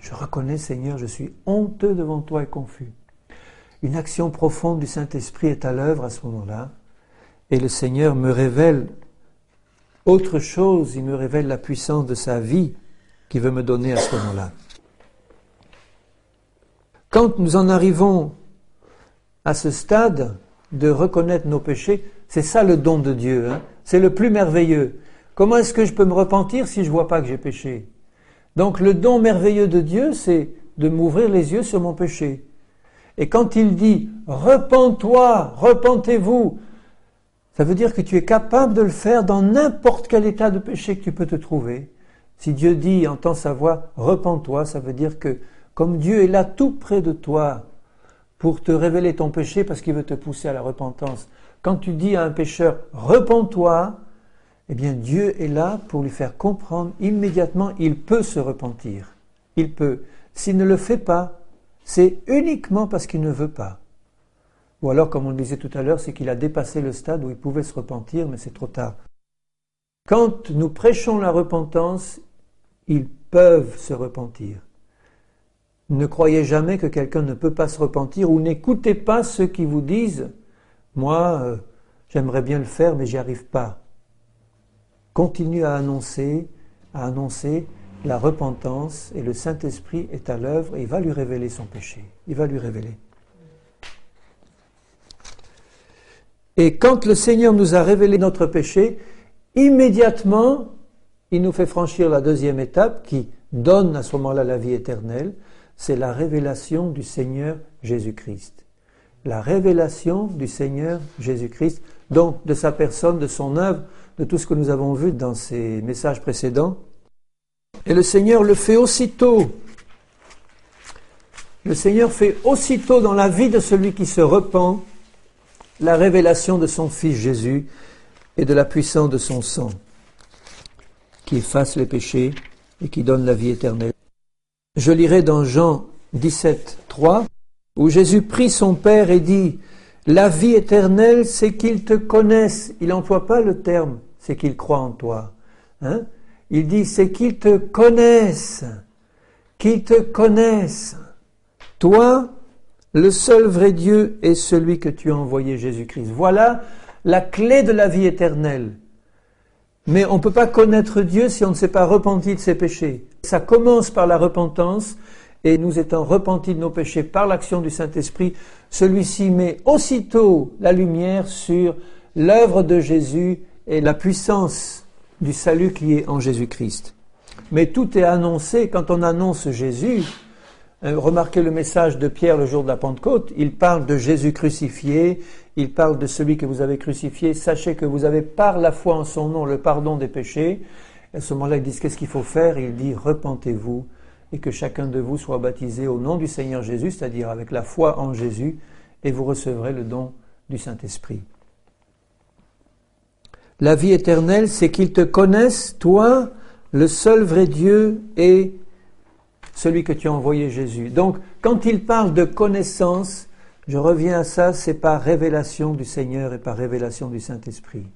Speaker 1: Je reconnais, Seigneur, je suis honteux devant toi et confus. Une action profonde du Saint-Esprit est à l'œuvre à ce moment-là. Et le Seigneur me révèle autre chose, il me révèle la puissance de sa vie qu'il veut me donner à ce moment-là. Quand nous en arrivons à ce stade de reconnaître nos péchés, c'est ça le don de Dieu, hein? C'est le plus merveilleux. Comment est-ce que je peux me repentir si je ne vois pas que j'ai péché? Donc le don merveilleux de Dieu, c'est de m'ouvrir les yeux sur mon péché. Et quand il dit « repens-toi, repentez-vous », ça veut dire que tu es capable de le faire dans n'importe quel état de péché que tu peux te trouver. Si Dieu dit, entend sa voix, « repens-toi », ça veut dire que comme Dieu est là tout près de toi pour te révéler ton péché parce qu'il veut te pousser à la repentance. Quand tu dis à un pécheur « repens-toi », eh bien Dieu est là pour lui faire comprendre immédiatement, il peut se repentir. Il peut. S'il ne le fait pas, c'est uniquement parce qu'il ne veut pas. Ou alors, comme on le disait tout à l'heure, c'est qu'il a dépassé le stade où il pouvait se repentir, mais c'est trop tard. Quand nous prêchons la repentance, ils peuvent se repentir. Ne croyez jamais que quelqu'un ne peut pas se repentir ou n'écoutez pas ceux qui vous disent « Moi, j'aimerais bien le faire, mais j'y arrive pas. » Continue à annoncer la repentance et le Saint-Esprit est à l'œuvre et il va lui révéler son péché. Il va lui révéler. Et quand le Seigneur nous a révélé notre péché, immédiatement, il nous fait franchir la deuxième étape qui donne à ce moment-là la vie éternelle, c'est la révélation du Seigneur Jésus-Christ. La révélation du Seigneur Jésus-Christ, donc de sa personne, de son œuvre, de tout ce que nous avons vu dans ces messages précédents. Et le Seigneur le fait aussitôt. Le Seigneur fait aussitôt dans la vie de celui qui se repent la révélation de son Fils Jésus et de la puissance de son sang, qui efface les péchés et qui donne la vie éternelle. Je lirai dans Jean 17, 3, où Jésus prie son Père et dit « La vie éternelle, c'est qu'ils te connaissent. » Il n'emploie pas le terme « c'est qu'ils croient en toi ». Il dit « c'est qu'ils te connaissent. » Qu'ils te connaissent. Toi, le seul vrai Dieu est celui que tu as envoyé, Jésus-Christ. Voilà la clé de la vie éternelle. Mais on ne peut pas connaître Dieu si on ne s'est pas repenti de ses péchés. Ça commence par la repentance, et nous étant repentis de nos péchés par l'action du Saint-Esprit, celui-ci met aussitôt la lumière sur l'œuvre de Jésus et la puissance du salut qui est en Jésus-Christ. Mais tout est annoncé quand on annonce Jésus. Remarquez le message de Pierre le jour de la Pentecôte, il parle de Jésus crucifié, il parle de celui que vous avez crucifié, sachez que vous avez par la foi en son nom le pardon des péchés. À ce moment-là, ils disent qu'est-ce qu'il faut faire? Il dit repentez-vous et que chacun de vous soit baptisé au nom du Seigneur Jésus, c'est-à-dire avec la foi en Jésus, et vous recevrez le don du Saint-Esprit. La vie éternelle, c'est qu'ils te connaissent, toi, le seul vrai Dieu et celui que tu as envoyé, Jésus. Donc, quand il parle de connaissance, je reviens à ça, c'est par révélation du Seigneur et par révélation du Saint-Esprit.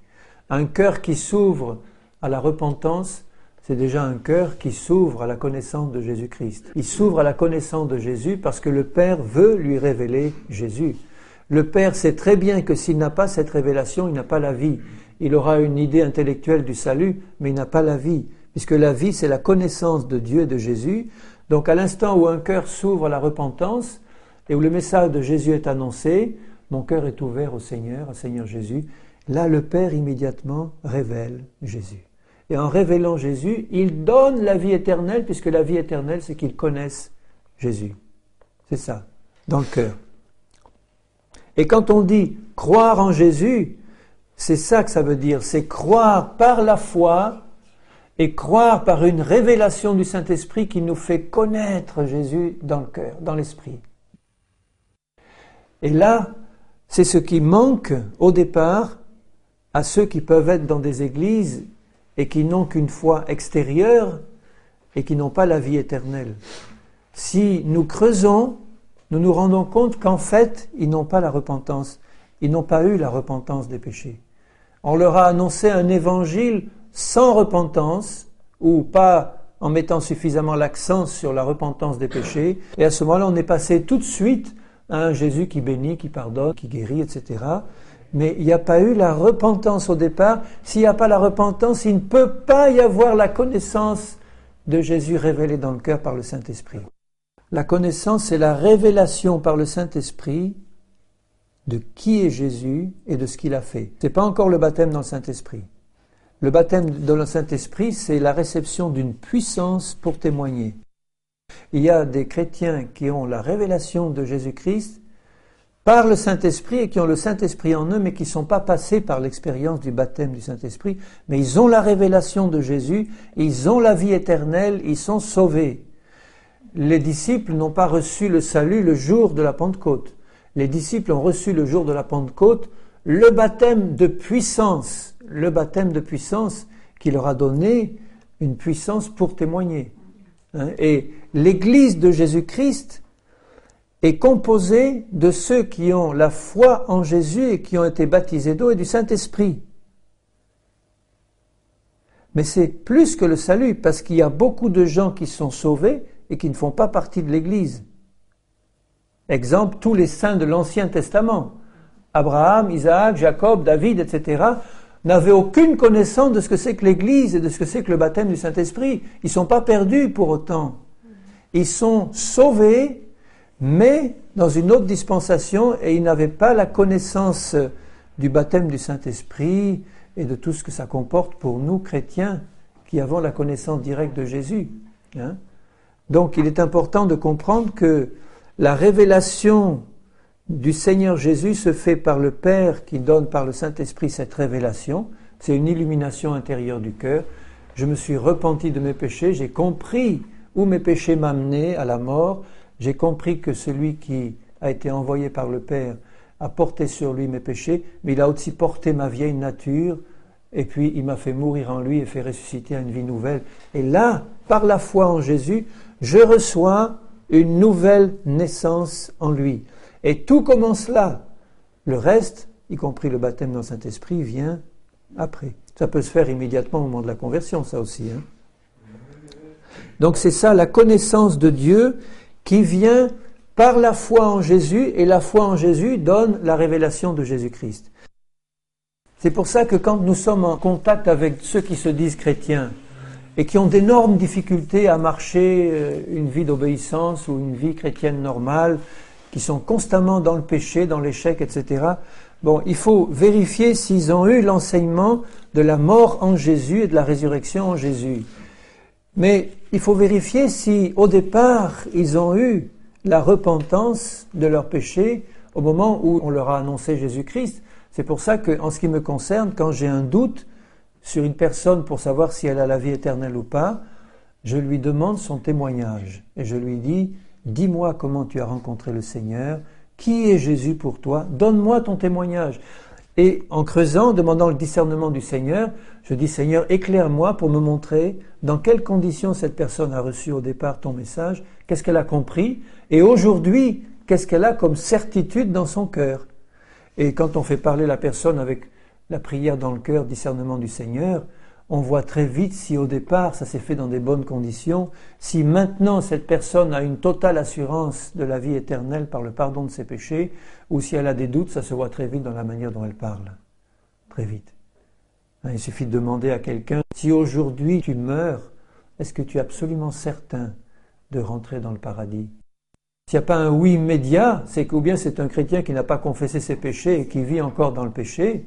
Speaker 1: Un cœur qui s'ouvre à la repentance, c'est déjà un cœur qui s'ouvre à la connaissance de Jésus-Christ. Il s'ouvre à la connaissance de Jésus parce que le Père veut lui révéler Jésus. Le Père sait très bien que s'il n'a pas cette révélation, il n'a pas la vie. Il aura une idée intellectuelle du salut, mais il n'a pas la vie. Puisque la vie, c'est la connaissance de Dieu et de Jésus. Donc à l'instant où un cœur s'ouvre à la repentance et où le message de Jésus est annoncé, mon cœur est ouvert au Seigneur Jésus. Là, le Père immédiatement révèle Jésus. Et en révélant Jésus, il donne la vie éternelle, puisque la vie éternelle, c'est qu'ils connaissent Jésus. C'est ça, dans le cœur. Et quand on dit croire en Jésus, c'est ça que ça veut dire, c'est croire par la foi et croire par une révélation du Saint-Esprit qui nous fait connaître Jésus dans le cœur, dans l'esprit. Et là, c'est ce qui manque au départ à ceux qui peuvent être dans des églises et qui n'ont qu'une foi extérieure et qui n'ont pas la vie éternelle. Si nous creusons, nous nous rendons compte qu'en fait, ils n'ont pas la repentance. Ils n'ont pas eu la repentance des péchés. On leur a annoncé un évangile sans repentance, ou pas en mettant suffisamment l'accent sur la repentance des péchés. Et à ce moment-là, on est passé tout de suite à un Jésus qui bénit, qui pardonne, qui guérit, etc. Mais il n'y a pas eu la repentance au départ. S'il n'y a pas la repentance, il ne peut pas y avoir la connaissance de Jésus révélée dans le cœur par le Saint-Esprit. La connaissance, c'est la révélation par le Saint-Esprit de qui est Jésus et de ce qu'il a fait. Ce n'est pas encore le baptême dans le Saint-Esprit. Le baptême dans le Saint-Esprit, c'est la réception d'une puissance pour témoigner. Il y a des chrétiens qui ont la révélation de Jésus-Christ par le Saint-Esprit et qui ont le Saint-Esprit en eux, mais qui ne sont pas passés par l'expérience du baptême du Saint-Esprit, mais ils ont la révélation de Jésus, ils ont la vie éternelle, ils sont sauvés. Les disciples n'ont pas reçu le salut le jour de la Pentecôte. Les disciples ont reçu le jour de la Pentecôte le baptême de puissance qui leur a donné une puissance pour témoigner. Et l'Église de Jésus-Christ est composée de ceux qui ont la foi en Jésus et qui ont été baptisés d'eau et du Saint-Esprit. Mais c'est plus que le salut, parce qu'il y a beaucoup de gens qui sont sauvés et qui ne font pas partie de l'Église. Exemple, tous les saints de l'Ancien Testament, Abraham, Isaac, Jacob, David, etc., n'avaient aucune connaissance de ce que c'est que l'Église et de ce que c'est que le baptême du Saint-Esprit. Ils ne sont pas perdus pour autant. Ils sont sauvés, mais dans une autre dispensation, et ils n'avaient pas la connaissance du baptême du Saint-Esprit et de tout ce que ça comporte pour nous, chrétiens, qui avons la connaissance directe de Jésus. Donc il est important de comprendre que la révélation du Seigneur Jésus se fait par le Père qui donne par le Saint-Esprit cette révélation. C'est une illumination intérieure du cœur. Je me suis repenti de mes péchés, j'ai compris où mes péchés m'amenaient à la mort. J'ai compris que celui qui a été envoyé par le Père a porté sur lui mes péchés, mais il a aussi porté ma vieille nature, et puis il m'a fait mourir en lui et fait ressusciter à une vie nouvelle. Et là, par la foi en Jésus, je reçois une nouvelle naissance en lui. Et tout commence là. Le reste, y compris le baptême dans le Saint-Esprit, vient après. Ça peut se faire immédiatement au moment de la conversion, ça aussi. Donc c'est ça, la connaissance de Dieu qui vient par la foi en Jésus, et la foi en Jésus donne la révélation de Jésus-Christ. C'est pour ça que quand nous sommes en contact avec ceux qui se disent chrétiens et qui ont d'énormes difficultés à marcher une vie d'obéissance ou une vie chrétienne normale, qui sont constamment dans le péché, dans l'échec, etc., bon, il faut vérifier s'ils ont eu l'enseignement de la mort en Jésus et de la résurrection en Jésus. Mais il faut vérifier si, au départ, ils ont eu la repentance de leurs péchés au moment où on leur a annoncé Jésus-Christ. C'est pour ça que, en ce qui me concerne, quand j'ai un doute sur une personne pour savoir si elle a la vie éternelle ou pas, je lui demande son témoignage. Et je lui dis, dis-moi comment tu as rencontré le Seigneur, qui est Jésus pour toi, donne-moi ton témoignage. Et en creusant, en demandant le discernement du Seigneur, je dis, Seigneur, éclaire-moi pour me montrer dans quelles conditions cette personne a reçu au départ ton message, qu'est-ce qu'elle a compris, et aujourd'hui, qu'est-ce qu'elle a comme certitude dans son cœur. Et quand on fait parler la personne avec la prière dans le cœur, discernement du Seigneur, on voit très vite si au départ ça s'est fait dans des bonnes conditions, si maintenant cette personne a une totale assurance de la vie éternelle par le pardon de ses péchés, ou si elle a des doutes, ça se voit très vite dans la manière dont elle parle. Très vite. Il suffit de demander à quelqu'un, si aujourd'hui tu meurs, est-ce que tu es absolument certain de rentrer dans le paradis? S'il n'y a pas un oui immédiat, c'est qu'ou bien c'est un chrétien qui n'a pas confessé ses péchés et qui vit encore dans le péché.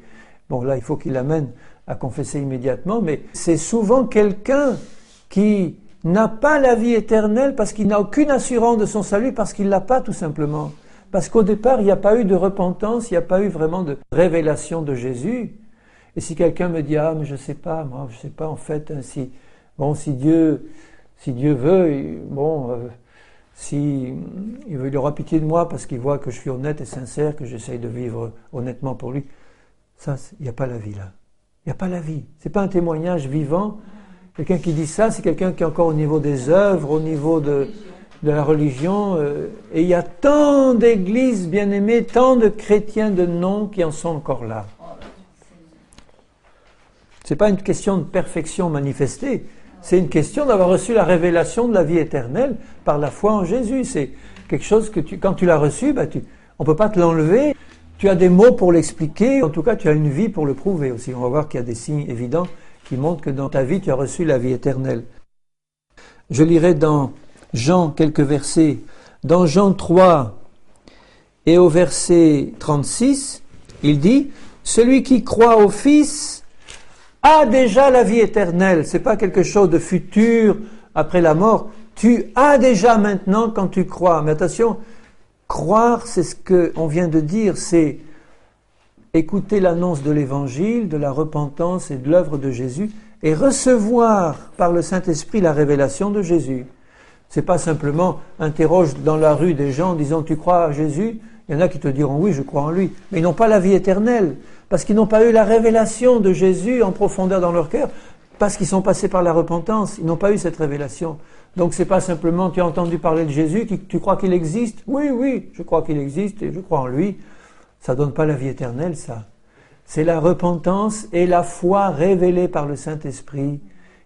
Speaker 1: Bon, là, il faut qu'il l'amène à confesser immédiatement, mais c'est souvent quelqu'un qui n'a pas la vie éternelle parce qu'il n'a aucune assurance de son salut, parce qu'il ne l'a pas tout simplement. Parce qu'au départ, il n'y a pas eu de repentance, il n'y a pas eu vraiment de révélation de Jésus. Et si quelqu'un me dit « Ah, mais je ne sais pas, moi, je ne sais pas en fait, hein, si Dieu veut, il aura pitié de moi parce qu'il voit que je suis honnête et sincère, que j'essaye de vivre honnêtement pour lui. » Ça, il n'y a pas la vie là. Il n'y a pas la vie. Ce n'est pas un témoignage vivant. Quelqu'un qui dit ça, c'est quelqu'un qui est encore au niveau des œuvres, au niveau de la religion. Et il y a tant d'églises bien-aimées, tant de chrétiens de nom qui en sont encore là. Ce n'est pas une question de perfection manifestée. C'est une question d'avoir reçu la révélation de la vie éternelle par la foi en Jésus. C'est quelque chose que quand tu l'as reçu, on ne peut pas te l'enlever. Tu as des mots pour l'expliquer, en tout cas tu as une vie pour le prouver aussi. On va voir qu'il y a des signes évidents qui montrent que dans ta vie tu as reçu la vie éternelle. Je lirai dans Jean quelques versets. Dans Jean 3 et au verset 36, il dit « Celui qui croit au Fils a déjà la vie éternelle. » Ce n'est pas quelque chose de futur après la mort. Tu as déjà maintenant quand tu crois. Mais attention, croire, c'est ce qu'on vient de dire, c'est écouter l'annonce de l'Évangile, de la repentance et de l'œuvre de Jésus, et recevoir par le Saint-Esprit la révélation de Jésus. C'est pas simplement interroge dans la rue des gens en disant « Tu crois à Jésus ?» Il y en a qui te diront « Oui, je crois en lui », mais ils n'ont pas la vie éternelle, parce qu'ils n'ont pas eu la révélation de Jésus en profondeur dans leur cœur, parce qu'ils sont passés par la repentance, ils n'ont pas eu cette révélation. Donc c'est pas simplement tu as entendu parler de Jésus, tu crois qu'il existe? Oui, je crois qu'il existe et je crois en lui. Ça donne pas la vie éternelle, ça. C'est la repentance et la foi révélée par le Saint-Esprit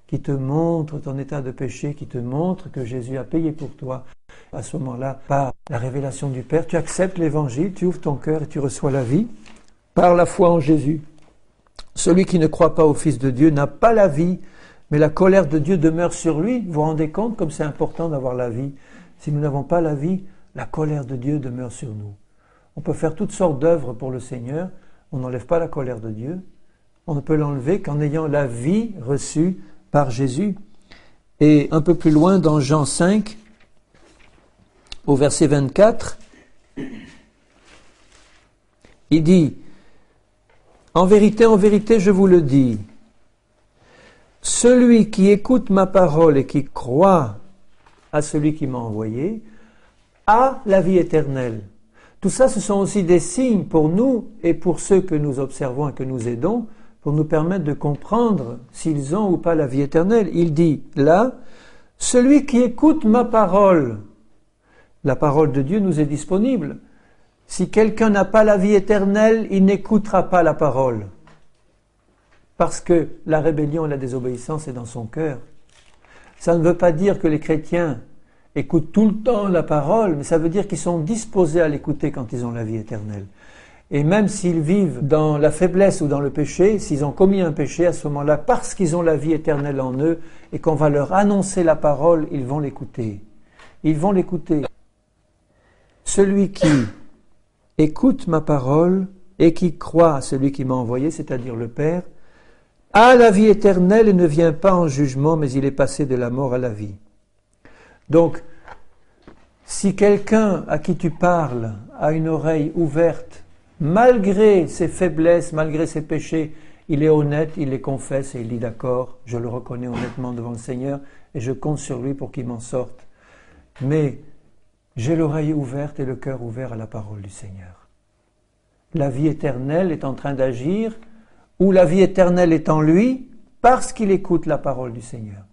Speaker 1: qui te montre ton état de péché, qui te montre que Jésus a payé pour toi. À ce moment-là, par la révélation du Père, tu acceptes l'Évangile, tu ouvres ton cœur et tu reçois la vie par la foi en Jésus. Celui qui ne croit pas au Fils de Dieu n'a pas la vie, mais la colère de Dieu demeure sur lui. Vous vous rendez compte comme c'est important d'avoir la vie. Si nous n'avons pas la vie, la colère de Dieu demeure sur nous. On peut faire toutes sortes d'œuvres pour le Seigneur, on n'enlève pas la colère de Dieu. On ne peut l'enlever qu'en ayant la vie reçue par Jésus. Et un peu plus loin dans Jean 5, au verset 24, il dit « en vérité, je vous le dis, celui qui écoute ma parole et qui croit à celui qui m'a envoyé a la vie éternelle. » Tout ça, ce sont aussi des signes pour nous et pour ceux que nous observons et que nous aidons, pour nous permettre de comprendre s'ils ont ou pas la vie éternelle. Il dit là, « celui qui écoute ma parole », la parole de Dieu nous est disponible. Si quelqu'un n'a pas la vie éternelle, il n'écoutera pas la parole. Parce que la rébellion et la désobéissance est dans son cœur. Ça ne veut pas dire que les chrétiens écoutent tout le temps la parole, mais ça veut dire qu'ils sont disposés à l'écouter quand ils ont la vie éternelle. Et même s'ils vivent dans la faiblesse ou dans le péché, s'ils ont commis un péché, à ce moment-là, parce qu'ils ont la vie éternelle en eux et qu'on va leur annoncer la parole, ils vont l'écouter. Ils vont l'écouter. Celui qui écoute ma parole et qui croit à celui qui m'a envoyé, c'est-à-dire le Père, a la vie éternelle et ne vient pas en jugement, mais il est passé de la mort à la vie. Donc, si quelqu'un à qui tu parles a une oreille ouverte, malgré ses faiblesses, malgré ses péchés, il est honnête, il les confesse et il dit d'accord, je le reconnais honnêtement devant le Seigneur et je compte sur lui pour qu'il m'en sorte. Mais j'ai l'oreille ouverte et le cœur ouvert à la parole du Seigneur. La vie éternelle est en train d'agir, ou la vie éternelle est en lui, parce qu'il écoute la parole du Seigneur.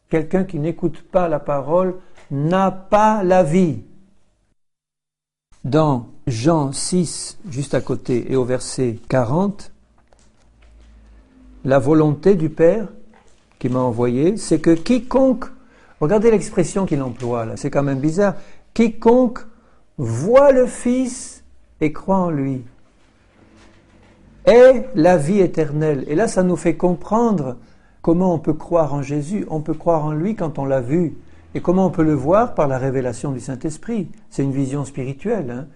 Speaker 1: Quelqu'un qui n'écoute pas la parole n'a pas la vie. Dans Jean 6, juste à côté, et au verset 40, la volonté du Père qui m'a envoyé, c'est que quiconque, regardez l'expression qu'il emploie là, c'est quand même bizarre, quiconque voit le Fils et croit en lui est la vie éternelle. Et là, ça nous fait comprendre comment on peut croire en Jésus. On peut croire en lui quand on l'a vu. Et comment on peut le voir? Par la révélation du Saint-Esprit. C'est une vision spirituelle. Hein.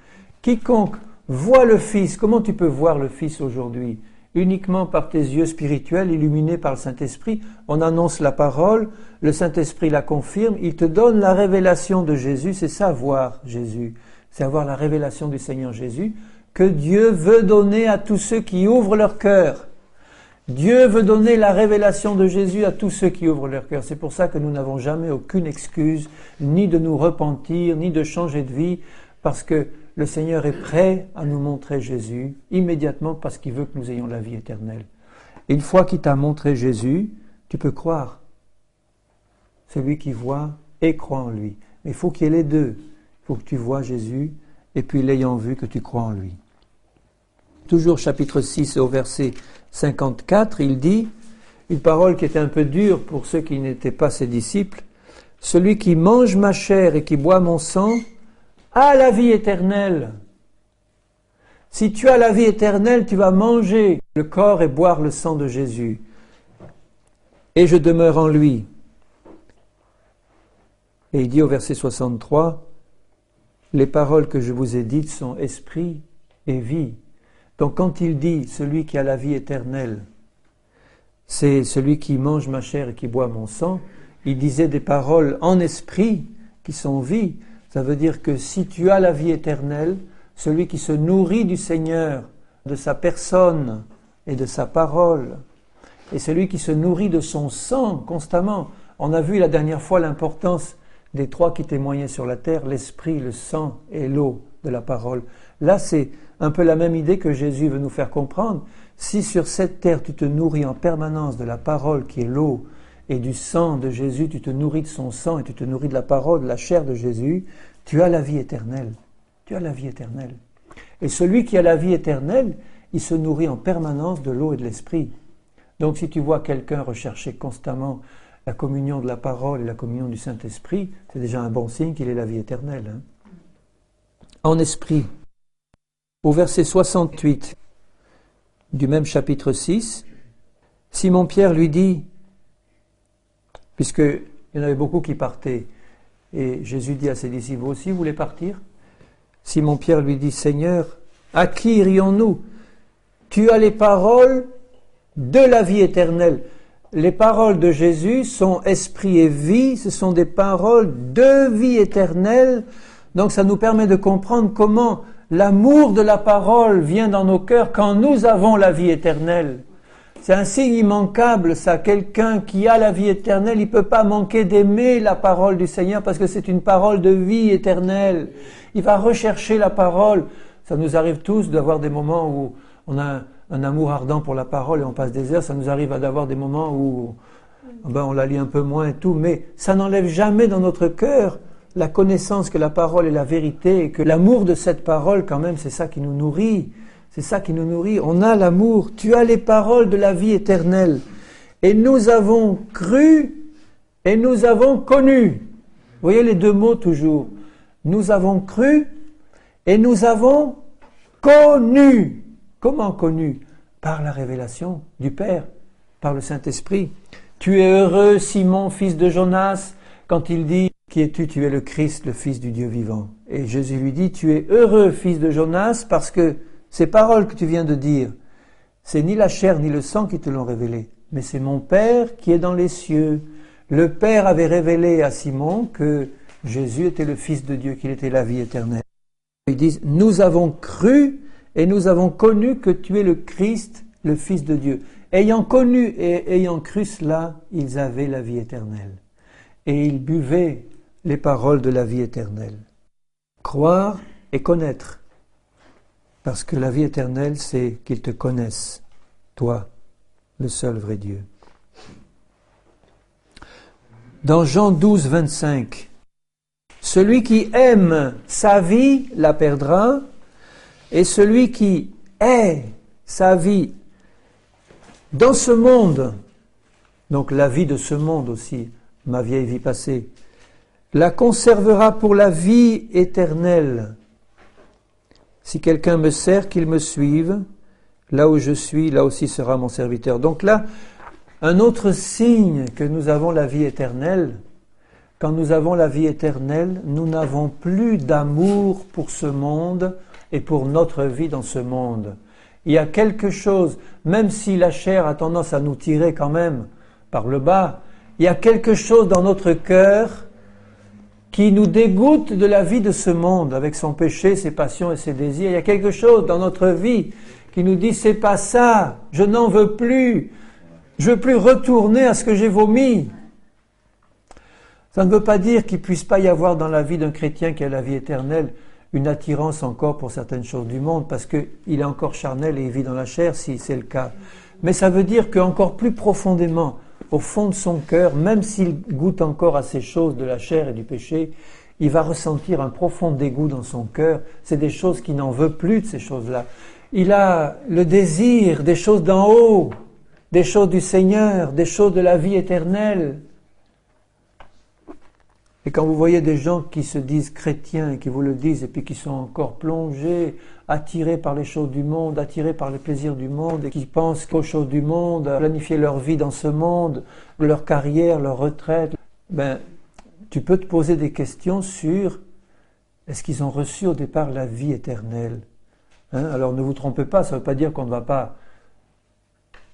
Speaker 1: Quiconque voit le Fils, comment tu peux voir le Fils aujourd'hui? Uniquement par tes yeux spirituels illuminés par le Saint-Esprit. On annonce la parole, le Saint-Esprit la confirme, il te donne la révélation de Jésus, c'est ça voir Jésus, c'est avoir la révélation du Seigneur Jésus que Dieu veut donner à tous ceux qui ouvrent leur cœur. Dieu veut donner la révélation de Jésus à tous ceux qui ouvrent leur cœur. C'est pour ça que nous n'avons jamais aucune excuse, ni de nous repentir, ni de changer de vie, parce que le Seigneur est prêt à nous montrer Jésus immédiatement parce qu'il veut que nous ayons la vie éternelle. Et une fois qu'il t'a montré Jésus, tu peux croire. Celui qui voit et croit en lui. Mais il faut qu'il y ait les deux. Il faut que tu vois Jésus et puis l'ayant vu que tu crois en lui. Toujours chapitre 6 au verset 54, il dit, une parole qui était un peu dure pour ceux qui n'étaient pas ses disciples, « Celui qui mange ma chair et qui boit mon sang a la vie éternelle. » Si tu as la vie éternelle, tu vas manger le corps et boire le sang de Jésus. Et je demeure en lui. Et il dit au verset 63, « Les paroles que je vous ai dites sont esprit et vie. » Donc quand il dit « celui qui a la vie éternelle », c'est celui qui mange ma chair et qui boit mon sang, il disait des paroles en esprit qui sont vie. Ça veut dire que si tu as la vie éternelle, celui qui se nourrit du Seigneur, de sa personne et de sa parole, et celui qui se nourrit de son sang constamment. On a vu la dernière fois l'importance des trois qui témoignaient sur la terre, l'esprit, le sang et l'eau de la parole. Là, c'est un peu la même idée que Jésus veut nous faire comprendre. Si sur cette terre, tu te nourris en permanence de la parole qui est l'eau et du sang de Jésus, tu te nourris de son sang et tu te nourris de la parole, de la chair de Jésus, tu as la vie éternelle. Tu as la vie éternelle. Et celui qui a la vie éternelle, il se nourrit en permanence de l'eau et de l'esprit. Donc si tu vois quelqu'un rechercher constamment la communion de la parole et la communion du Saint-Esprit, c'est déjà un bon signe qu'il ait la vie éternelle. Hein. En esprit, au verset 68 du même chapitre 6, Simon-Pierre lui dit, puisqu'il y en avait beaucoup qui partaient, et Jésus dit à ses disciples, vous aussi, vous voulez partir? Simon-Pierre lui dit, Seigneur, à qui irions-nous? Tu as les paroles de la vie éternelle. Les paroles de Jésus sont esprit et vie, ce sont des paroles de vie éternelle. Donc ça nous permet de comprendre comment l'amour de la parole vient dans nos cœurs quand nous avons la vie éternelle. C'est un signe immanquable, ça. Quelqu'un qui a la vie éternelle, il ne peut pas manquer d'aimer la parole du Seigneur parce que c'est une parole de vie éternelle. Il va rechercher la parole. Ça nous arrive tous d'avoir des moments où on a un amour ardent pour la parole et on passe des heures. Ça nous arrive d'avoir des moments où on la lit un peu moins et tout, mais ça n'enlève jamais dans notre cœur la connaissance que la parole est la vérité et que l'amour de cette parole, quand même, c'est ça qui nous nourrit. C'est ça qui nous nourrit. On a l'amour. Tu as les paroles de la vie éternelle. Et nous avons cru et nous avons connu. Vous voyez les deux mots toujours. Nous avons cru et nous avons connu. Comment connu? Par la révélation du Père, par le Saint-Esprit. Tu es heureux, Simon, fils de Jonas, quand il dit, qui es-tu? Tu es le Christ, le Fils du Dieu vivant. Et Jésus lui dit, tu es heureux, fils de Jonas, parce que ces paroles que tu viens de dire, c'est ni la chair ni le sang qui te l'ont révélé, mais c'est mon Père qui est dans les cieux. Le Père avait révélé à Simon que Jésus était le Fils de Dieu, qu'il était la vie éternelle. Ils disent, nous avons cru et nous avons connu que tu es le Christ, le Fils de Dieu. Ayant connu et ayant cru cela, ils avaient la vie éternelle. Et ils buvaient les paroles de la vie éternelle. Croire et connaître. Parce que la vie éternelle, c'est qu'ils te connaissent, toi, le seul vrai Dieu. Dans Jean 12, 25, celui qui aime sa vie la perdra, et celui qui est sa vie dans ce monde, donc la vie de ce monde aussi, ma vieille vie passée, la conservera pour la vie éternelle. Si quelqu'un me sert, qu'il me suive. Là où je suis, là aussi sera mon serviteur. Donc là, un autre signe que nous avons la vie éternelle, quand nous avons la vie éternelle, nous n'avons plus d'amour pour ce monde et pour notre vie dans ce monde. Il y a quelque chose, même si la chair a tendance à nous tirer quand même par le bas, il y a quelque chose dans notre cœur qui nous dégoûte de la vie de ce monde, avec son péché, ses passions et ses désirs. Il y a quelque chose dans notre vie qui nous dit, c'est pas ça, je n'en veux plus, je veux plus retourner à ce que j'ai vomi. Ça ne veut pas dire qu'il ne puisse pas y avoir dans la vie d'un chrétien qui a la vie éternelle une attirance encore pour certaines choses du monde, parce qu'il est encore charnel et il vit dans la chair, si c'est le cas. Mais ça veut dire qu'encore plus profondément, au fond de son cœur, même s'il goûte encore à ces choses de la chair et du péché, il va ressentir un profond dégoût dans son cœur. C'est des choses qu'il n'en veut plus de ces choses-là. Il a le désir des choses d'en haut, des choses du Seigneur, des choses de la vie éternelle. Et quand vous voyez des gens qui se disent chrétiens et qui vous le disent et puis qui sont encore plongés, attirés par les choses du monde, attirés par les plaisirs du monde et qui pensent qu'aux choses du monde, à planifier leur vie dans ce monde, leur carrière, leur retraite, tu peux te poser des questions sur est-ce qu'ils ont reçu au départ la vie éternelle? Alors ne vous trompez pas, ça ne veut pas dire qu'on ne va pas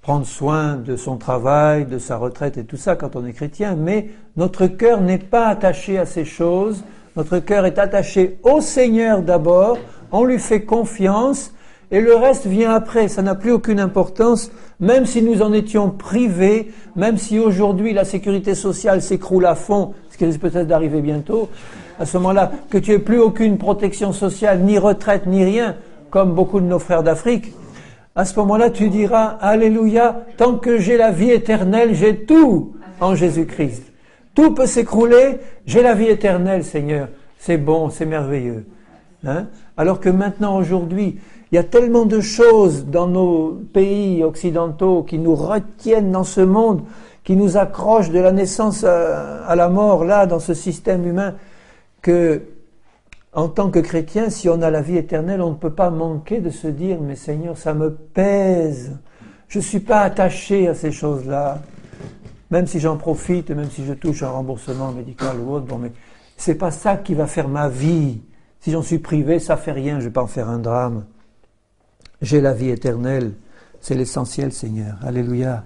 Speaker 1: prendre soin de son travail, de sa retraite et tout ça quand on est chrétien, mais notre cœur n'est pas attaché à ces choses, notre cœur est attaché au Seigneur d'abord, on lui fait confiance et le reste vient après, ça n'a plus aucune importance, même si nous en étions privés, même si aujourd'hui la sécurité sociale s'écroule à fond, ce qui risque peut-être d'arriver bientôt, à ce moment-là, que tu n'aies plus aucune protection sociale, ni retraite, ni rien, comme beaucoup de nos frères d'Afrique, à ce moment-là, tu diras, Alléluia, tant que j'ai la vie éternelle, j'ai tout en Jésus-Christ. Tout peut s'écrouler, j'ai la vie éternelle, Seigneur. C'est bon, c'est merveilleux. Alors que maintenant, aujourd'hui, Il y a tellement de choses dans nos pays occidentaux qui nous retiennent dans ce monde, qui nous accrochent de la naissance à la mort, là, dans ce système humain, que, en tant que chrétien, si on a la vie éternelle, on ne peut pas manquer de se dire, mais Seigneur, ça me pèse. Je ne suis pas attaché à ces choses-là. Même si j'en profite, même si je touche un remboursement médical ou autre, bon, mais c'est pas ça qui va faire ma vie. Si j'en suis privé, ça fait rien, je vais pas en faire un drame. J'ai la vie éternelle, c'est l'essentiel, Seigneur. Alléluia.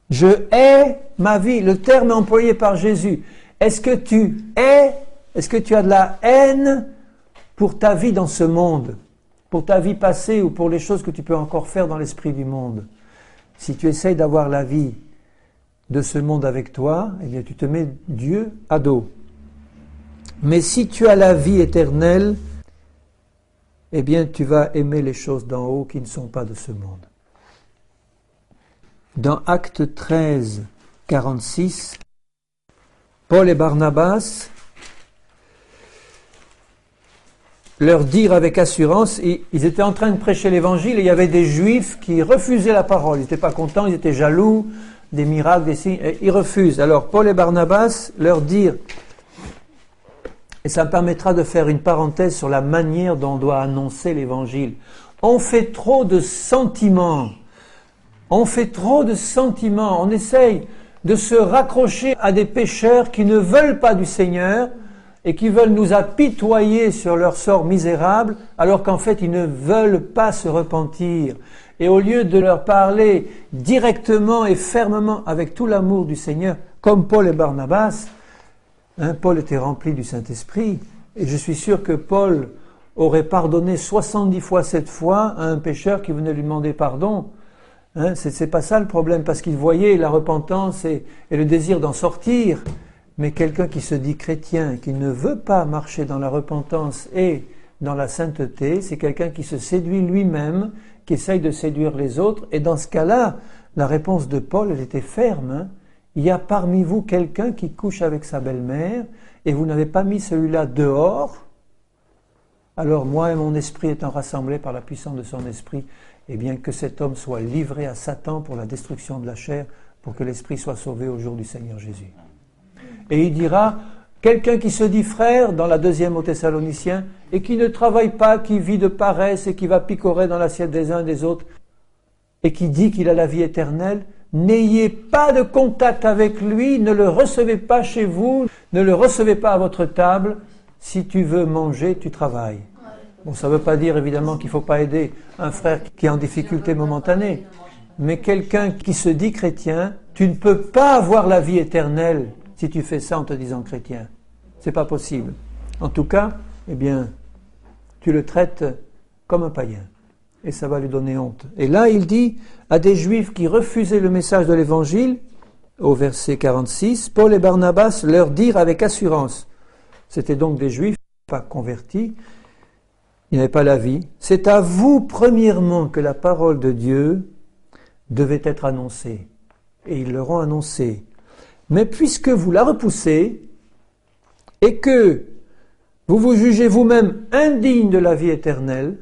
Speaker 1: Je hais ma vie, le terme employé par Jésus. Est-ce que tu as de la haine pour ta vie dans ce monde, pour ta vie passée ou pour les choses que tu peux encore faire dans l'esprit du monde? Si tu essayes d'avoir la vie de ce monde avec toi, eh bien tu te mets Dieu à dos. Mais si tu as la vie éternelle, eh bien tu vas aimer les choses d'en haut qui ne sont pas de ce monde. Dans Actes 13, 46, Paul et Barnabas leur dirent avec assurance, ils étaient en train de prêcher l'évangile et il y avait des juifs qui refusaient la parole, ils n'étaient pas contents, ils étaient jaloux des miracles, des signes, et ils refusent. Alors Paul et Barnabas leur dirent, et ça me permettra de faire une parenthèse sur la manière dont on doit annoncer l'évangile. On fait trop de sentiments. On essaye de se raccrocher à des pécheurs qui ne veulent pas du Seigneur et qui veulent nous apitoyer sur leur sort misérable, alors qu'en fait ils ne veulent pas se repentir. Et au lieu de leur parler directement et fermement avec tout l'amour du Seigneur, comme Paul et Barnabas, Paul était rempli du Saint-Esprit, et je suis sûr que Paul aurait pardonné 70 fois 7 fois à un pécheur qui venait lui demander pardon. C'est pas ça le problème, parce qu'il voyait la repentance et le désir d'en sortir. Mais quelqu'un qui se dit chrétien, qui ne veut pas marcher dans la repentance et dans la sainteté, c'est quelqu'un qui se séduit lui-même, qui essaye de séduire les autres. Et dans ce cas-là, la réponse de Paul, elle était ferme. Il y a parmi vous quelqu'un qui couche avec sa belle-mère et vous n'avez pas mis celui-là dehors. Alors moi et mon esprit étant rassemblés par la puissance de son esprit, eh bien que cet homme soit livré à Satan pour la destruction de la chair, pour que l'esprit soit sauvé au jour du Seigneur Jésus. Et il dira, quelqu'un qui se dit frère, dans la 2e aux Thessaloniciens, et qui ne travaille pas, qui vit de paresse et qui va picorer dans l'assiette des uns et des autres, et qui dit qu'il a la vie éternelle, n'ayez pas de contact avec lui, ne le recevez pas chez vous, ne le recevez pas à votre table. Si tu veux manger, tu travailles. Bon, ça ne veut pas dire évidemment qu'il ne faut pas aider un frère qui est en difficulté momentanée, mais quelqu'un qui se dit chrétien, tu ne peux pas avoir la vie éternelle si tu fais ça en te disant chrétien. C'est pas possible. En tout cas, eh bien, tu le traites comme un païen. Et ça va lui donner honte. Et là, il dit à des Juifs qui refusaient le message de l'Évangile, au verset 46, Paul et Barnabas leur dirent avec assurance. C'était donc des Juifs pas convertis, ils n'avaient pas la vie. C'est à vous, premièrement, que la parole de Dieu devait être annoncée. Et ils leur ont annoncé. Mais puisque vous la repoussez, et que vous vous jugez vous-même indigne de la vie éternelle,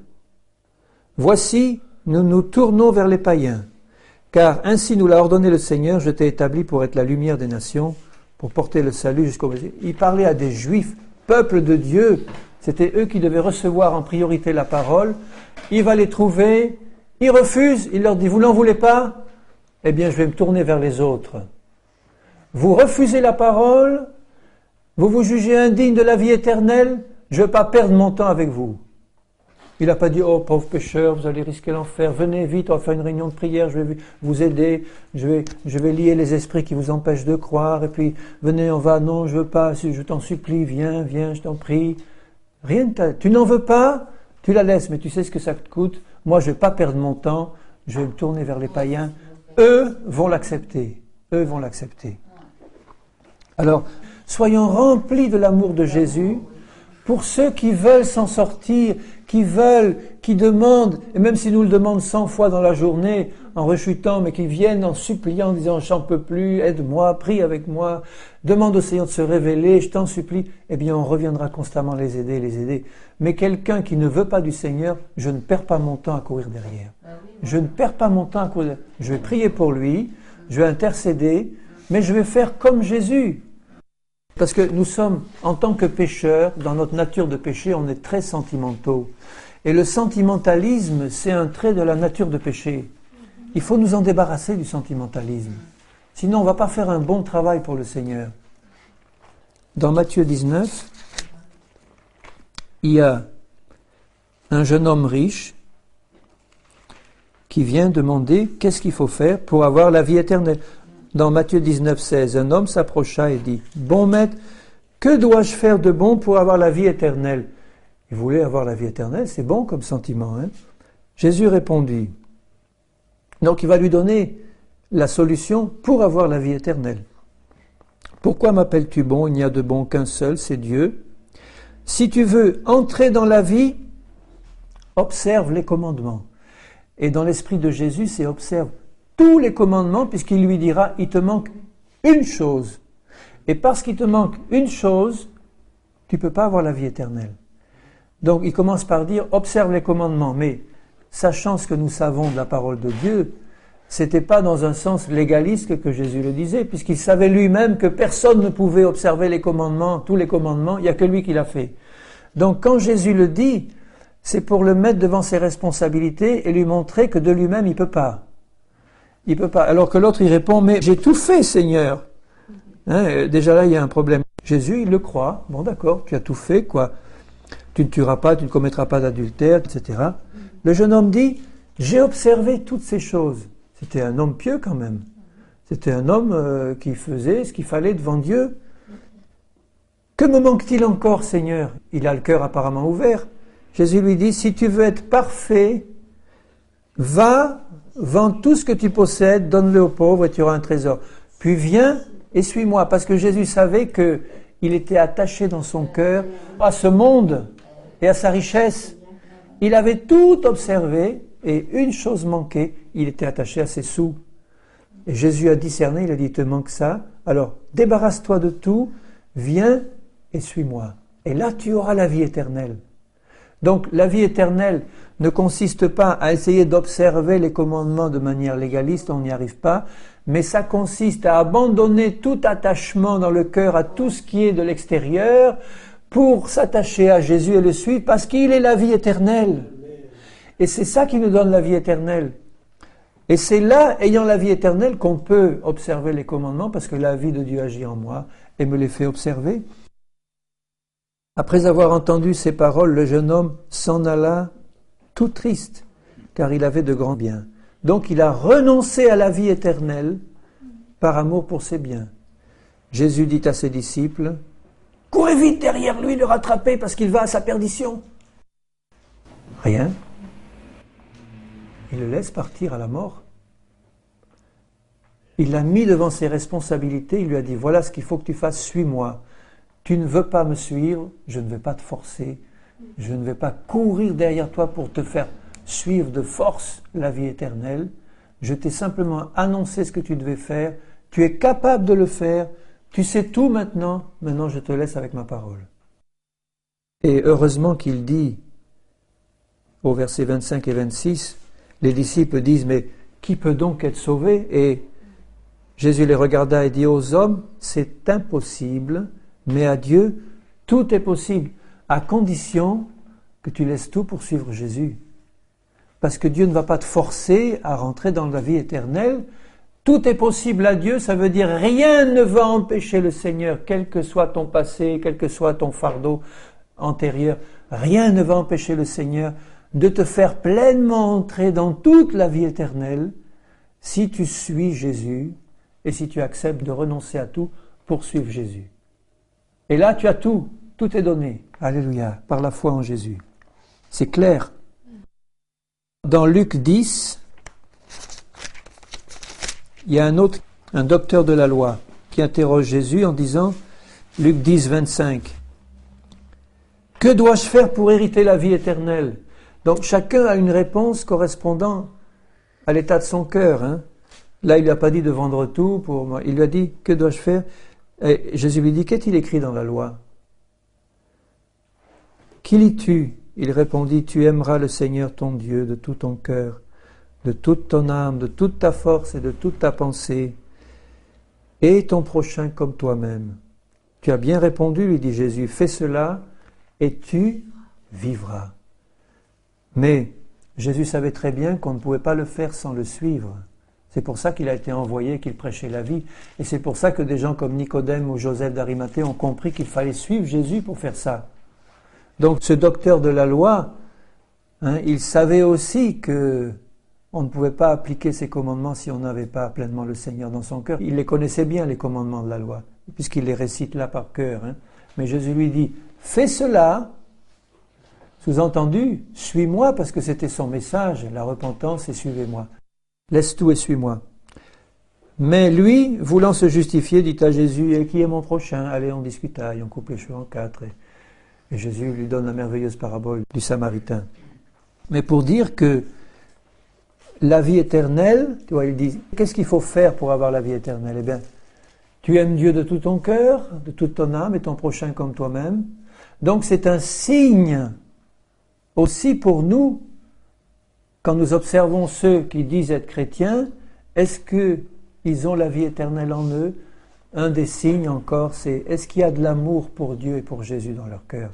Speaker 1: voici, nous nous tournons vers les païens, car ainsi nous l'a ordonné le Seigneur, je t'ai établi pour être la lumière des nations, pour porter le salut jusqu'au Messie. Il parlait à des Juifs, peuple de Dieu, c'était eux qui devaient recevoir en priorité la parole. Il va les trouver, ils refusent, il leur dit, vous n'en voulez pas? Eh bien, je vais me tourner vers les autres. Vous refusez la parole, vous vous jugez indigne de la vie éternelle, je ne vais pas perdre mon temps avec vous. Il n'a pas dit, oh pauvre pécheur, vous allez risquer l'enfer, venez vite, on va faire une réunion de prière, je vais vous aider, je vais lier les esprits qui vous empêchent de croire, et puis venez, on va, non, je veux pas, je t'en supplie, viens, je t'en prie. Rien tu n'en veux pas, tu la laisses, mais tu sais ce que ça te coûte. Moi, je ne vais pas perdre mon temps, je vais me tourner vers les païens. Eux vont l'accepter. Alors, soyons remplis de l'amour de Jésus pour ceux qui veulent s'en sortir, qui veulent qui demandent, et même s'ils nous le demandent 100 fois dans la journée, en rechutant, mais qui viennent en suppliant, en disant « j'en peux plus, aide-moi, prie avec moi, demande au Seigneur de se révéler, je t'en supplie », eh bien on reviendra constamment les aider. Mais quelqu'un qui ne veut pas du Seigneur, je ne perds pas mon temps à courir derrière. Je ne perds pas mon temps à courir derrière. Je vais prier pour lui, je vais intercéder, mais je vais faire comme Jésus. Parce que nous sommes, en tant que pécheurs, dans notre nature de péché, on est très sentimentaux. Et le sentimentalisme, c'est un trait de la nature de péché. Il faut nous en débarrasser du sentimentalisme. Sinon, on ne va pas faire un bon travail pour le Seigneur. Dans Matthieu 19, il y a un jeune homme riche qui vient demander qu'est-ce qu'il faut faire pour avoir la vie éternelle. Dans Matthieu 19, 16, un homme s'approcha et dit « Bon maître, que dois-je faire de bon pour avoir la vie éternelle ?» Il voulait avoir la vie éternelle, c'est bon comme sentiment. Hein? Jésus répondit. Donc il va lui donner la solution pour avoir la vie éternelle. « Pourquoi m'appelles-tu bon? Il n'y a de bon qu'un seul, c'est Dieu. Si tu veux entrer dans la vie, observe les commandements. » Et dans l'esprit de Jésus, c'est observe tous les commandements, puisqu'il lui dira, il te manque une chose. Et parce qu'il te manque une chose, tu ne peux pas avoir la vie éternelle. Donc il commence par dire, observe les commandements, mais sachant ce que nous savons de la parole de Dieu, c'était pas dans un sens légaliste que Jésus le disait, puisqu'il savait lui-même que personne ne pouvait observer les commandements, tous les commandements, il n'y a que lui qui l'a fait. Donc quand Jésus le dit, c'est pour le mettre devant ses responsabilités et lui montrer que de lui-même il ne peut pas. Il peut pas. Alors que l'autre il répond, mais j'ai tout fait, Seigneur. Hein, déjà là il y a un problème. Jésus il le croit, bon d'accord, tu as tout fait, quoi. Tu ne tueras pas, tu ne commettras pas d'adultère, etc. Le jeune homme dit, j'ai observé toutes ces choses. C'était un homme pieux quand même. C'était un homme qui faisait ce qu'il fallait devant Dieu. Que me manque-t-il encore, Seigneur? Il a le cœur apparemment ouvert. Jésus lui dit, si tu veux être parfait, va, vends tout ce que tu possèdes, donne-le aux pauvres et tu auras un trésor. Puis viens et suis-moi. Parce que Jésus savait qu'il était attaché dans son cœur à ce monde et à sa richesse. Il avait tout observé et une chose manquait, il était attaché à ses sous. Et Jésus a discerné, il a dit, il te manque ça, alors débarrasse-toi de tout, viens et suis-moi. Et là tu auras la vie éternelle. Donc la vie éternelle ne consiste pas à essayer d'observer les commandements de manière légaliste, on n'y arrive pas, mais ça consiste à abandonner tout attachement dans le cœur à tout ce qui est de l'extérieur pour s'attacher à Jésus et le suivre parce qu'il est la vie éternelle. Et c'est ça qui nous donne la vie éternelle. Et c'est là, ayant la vie éternelle, qu'on peut observer les commandements parce que la vie de Dieu agit en moi et me les fait observer. Après avoir entendu ces paroles, le jeune homme s'en alla tout triste, car il avait de grands biens. Donc il a renoncé à la vie éternelle par amour pour ses biens. Jésus dit à ses disciples, « Courez vite derrière lui, le rattrapez, parce qu'il va à sa perdition. » Rien. Il le laisse partir à la mort. Il l'a mis devant ses responsabilités, il lui a dit, « Voilà ce qu'il faut que tu fasses, suis-moi. » Tu ne veux pas me suivre, je ne vais pas te forcer, je ne vais pas courir derrière toi pour te faire suivre de force la vie éternelle. Je t'ai simplement annoncé ce que tu devais faire, tu es capable de le faire, tu sais tout maintenant, maintenant je te laisse avec ma parole. Et heureusement qu'il dit, au verset 25 et 26, les disciples disent, mais qui peut donc être sauvé? Et Jésus les regarda et dit aux hommes, c'est impossible, mais à Dieu, tout est possible, à condition que tu laisses tout pour suivre Jésus. Parce que Dieu ne va pas te forcer à rentrer dans la vie éternelle. Tout est possible à Dieu, ça veut dire rien ne va empêcher le Seigneur, quel que soit ton passé, quel que soit ton fardeau antérieur, rien ne va empêcher le Seigneur de te faire pleinement entrer dans toute la vie éternelle si tu suis Jésus et si tu acceptes de renoncer à tout pour suivre Jésus. Et là, tu as tout. Tout est donné. Alléluia. Par la foi en Jésus. C'est clair. Dans Luc 10, il y a un docteur de la loi, qui interroge Jésus en disant, Luc 10, 25, « Que dois-je faire pour hériter la vie éternelle ?» Donc chacun a une réponse correspondant à l'état de son cœur. Hein. Là, il lui a pas dit de vendre tout pour moi. Il lui a dit, que dois-je faire? Et Jésus lui dit, qu'est-il écrit dans la loi? Qui lis-tu? Il répondit, tu aimeras le Seigneur ton Dieu de tout ton cœur, de toute ton âme, de toute ta force et de toute ta pensée, et ton prochain comme toi-même. Tu as bien répondu, lui dit Jésus, fais cela et tu vivras. Mais Jésus savait très bien qu'on ne pouvait pas le faire sans le suivre. C'est pour ça qu'il a été envoyé, qu'il prêchait la vie. Et c'est pour ça que des gens comme Nicodème ou Joseph d'Arimathée ont compris qu'il fallait suivre Jésus pour faire ça. Donc ce docteur de la loi, il savait aussi que on ne pouvait pas appliquer ces commandements si on n'avait pas pleinement le Seigneur dans son cœur. Il les connaissait bien, les commandements de la loi, puisqu'il les récite là par cœur. Mais Jésus lui dit, fais cela, sous-entendu, suis-moi, parce que c'était son message, la repentance, et suivez-moi. Laisse tout et suis-moi. Mais lui, voulant se justifier, dit à Jésus, et qui est mon prochain? Allez, on discutaille, on coupe les cheveux en quatre. Et Jésus lui donne la merveilleuse parabole du Samaritain. Mais pour dire que la vie éternelle, tu vois, il dit, qu'est-ce qu'il faut faire pour avoir la vie éternelle? Eh bien, tu aimes Dieu de tout ton cœur, de toute ton âme, et ton prochain comme toi-même. Donc c'est un signe aussi pour nous, quand nous observons ceux qui disent être chrétiens, est-ce qu'ils ont la vie éternelle en eux? Un des signes encore, c'est est-ce qu'il y a de l'amour pour Dieu et pour Jésus dans leur cœur?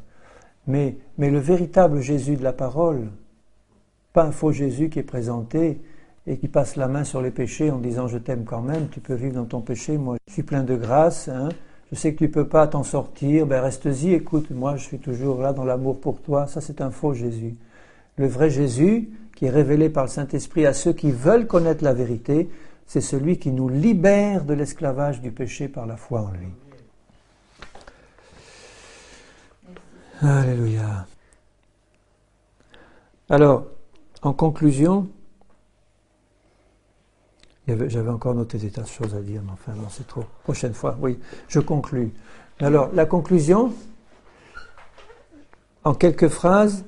Speaker 1: Mais le véritable Jésus de la parole, pas un faux Jésus qui est présenté et qui passe la main sur les péchés en disant « je t'aime quand même, tu peux vivre dans ton péché, moi je suis plein de grâce, je sais que tu ne peux pas t'en sortir, ben reste-y, écoute, moi je suis toujours là dans l'amour pour toi », ça c'est un faux Jésus. Le vrai Jésus, qui est révélé par le Saint-Esprit à ceux qui veulent connaître la vérité, c'est celui qui nous libère de l'esclavage du péché par la foi en lui. Alléluia. Alors, en conclusion, j'avais encore noté des tas de choses à dire, mais enfin, non, c'est trop. Prochaine fois, oui, je conclus. Alors, la conclusion, en quelques phrases,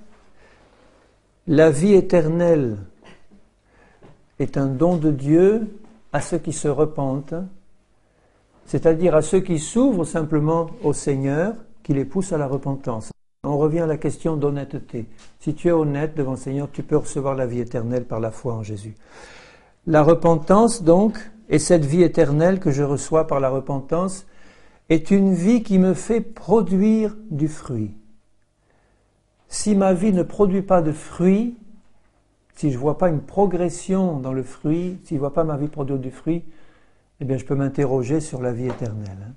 Speaker 1: la vie éternelle est un don de Dieu à ceux qui se repentent, c'est-à-dire à ceux qui s'ouvrent simplement au Seigneur, qui les pousse à la repentance. On revient à la question d'honnêteté. Si tu es honnête devant le Seigneur, tu peux recevoir la vie éternelle par la foi en Jésus. La repentance, donc, et cette vie éternelle que je reçois par la repentance, est une vie qui me fait produire du fruit. Si ma vie ne produit pas de fruit, si je ne vois pas une progression dans le fruit, si je ne vois pas ma vie produire du fruit, eh bien je peux m'interroger sur la vie éternelle.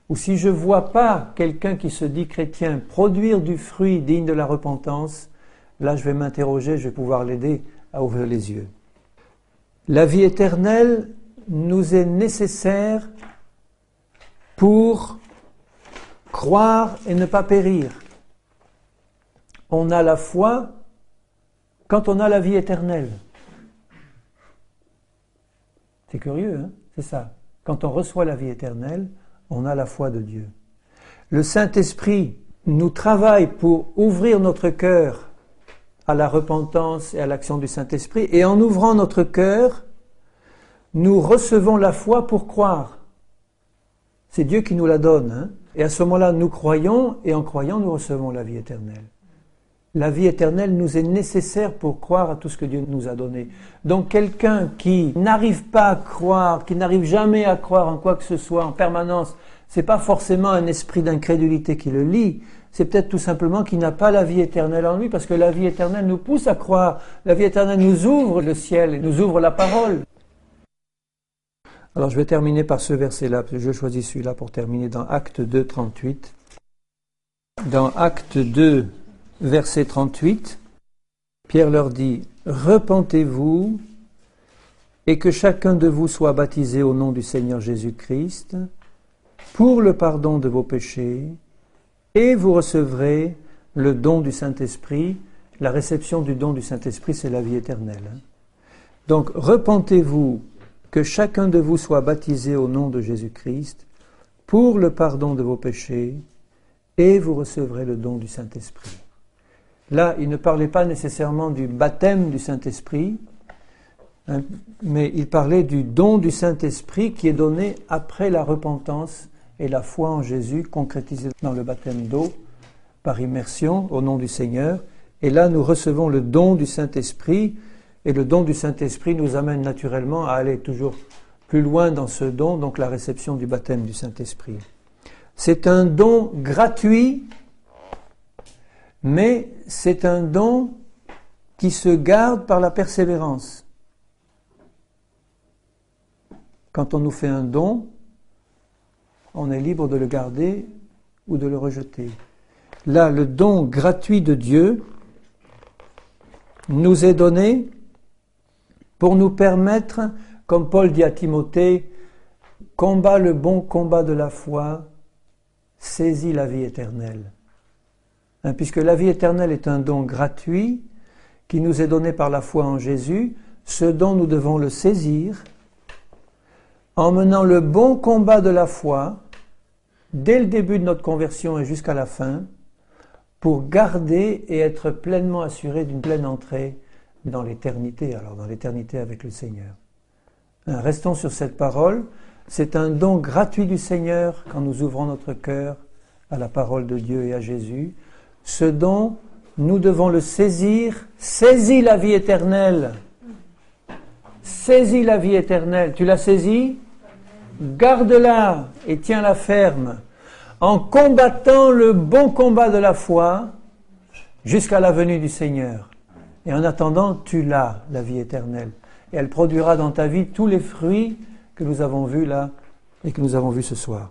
Speaker 1: Ou si je ne vois pas quelqu'un qui se dit chrétien produire du fruit digne de la repentance, là je vais m'interroger, je vais pouvoir l'aider à ouvrir les yeux. La vie éternelle nous est nécessaire pour croire et ne pas périr. On a la foi quand on a la vie éternelle. C'est curieux, hein? C'est ça. Quand on reçoit la vie éternelle, on a la foi de Dieu. Le Saint-Esprit nous travaille pour ouvrir notre cœur à la repentance et à l'action du Saint-Esprit, et en ouvrant notre cœur, nous recevons la foi pour croire. C'est Dieu qui nous la donne, hein? Et à ce moment-là, nous croyons, et en croyant, nous recevons la vie éternelle. La vie éternelle nous est nécessaire pour croire à tout ce que Dieu nous a donné. Donc quelqu'un qui n'arrive pas à croire, qui n'arrive jamais à croire en quoi que ce soit en permanence, c'est pas forcément un esprit d'incrédulité qui le lie, c'est peut-être tout simplement qu'il n'a pas la vie éternelle en lui, parce que la vie éternelle nous pousse à croire, la vie éternelle nous ouvre le ciel et nous ouvre la parole. Alors je vais terminer par ce verset-là, parce que je choisis celui-là pour terminer dans Actes 2, 38. Dans Actes 2, verset 38, Pierre leur dit « Repentez-vous et que chacun de vous soit baptisé au nom du Seigneur Jésus-Christ pour le pardon de vos péchés et vous recevrez le don du Saint-Esprit. » La réception du don du Saint-Esprit, c'est la vie éternelle. Donc, repentez-vous, que chacun de vous soit baptisé au nom de Jésus-Christ pour le pardon de vos péchés et vous recevrez le don du Saint-Esprit. Là, il ne parlait pas nécessairement du baptême du Saint-Esprit, hein, mais il parlait du don du Saint-Esprit qui est donné après la repentance et la foi en Jésus, concrétisée dans le baptême d'eau, par immersion au nom du Seigneur. Et là, nous recevons le don du Saint-Esprit, et le don du Saint-Esprit nous amène naturellement à aller toujours plus loin dans ce don, donc la réception du baptême du Saint-Esprit. C'est un don gratuit, mais c'est un don qui se garde par la persévérance. Quand on nous fait un don, on est libre de le garder ou de le rejeter. Là, le don gratuit de Dieu nous est donné pour nous permettre, comme Paul dit à Timothée, « Combat le bon combat de la foi, saisis la vie éternelle. » Puisque la vie éternelle est un don gratuit qui nous est donné par la foi en Jésus, ce don nous devons le saisir en menant le bon combat de la foi dès le début de notre conversion et jusqu'à la fin pour garder et être pleinement assuré d'une pleine entrée dans l'éternité, alors dans l'éternité avec le Seigneur. Restons sur cette parole, c'est un don gratuit du Seigneur quand nous ouvrons notre cœur à la parole de Dieu et à Jésus. Ce don, nous devons le saisir. Saisis la vie éternelle. Saisis la vie éternelle. Tu l'as saisie ? Garde-la et tiens-la ferme en combattant le bon combat de la foi jusqu'à la venue du Seigneur. Et en attendant, tu l'as, la vie éternelle. Et elle produira dans ta vie tous les fruits que nous avons vus là et que nous avons vus ce soir.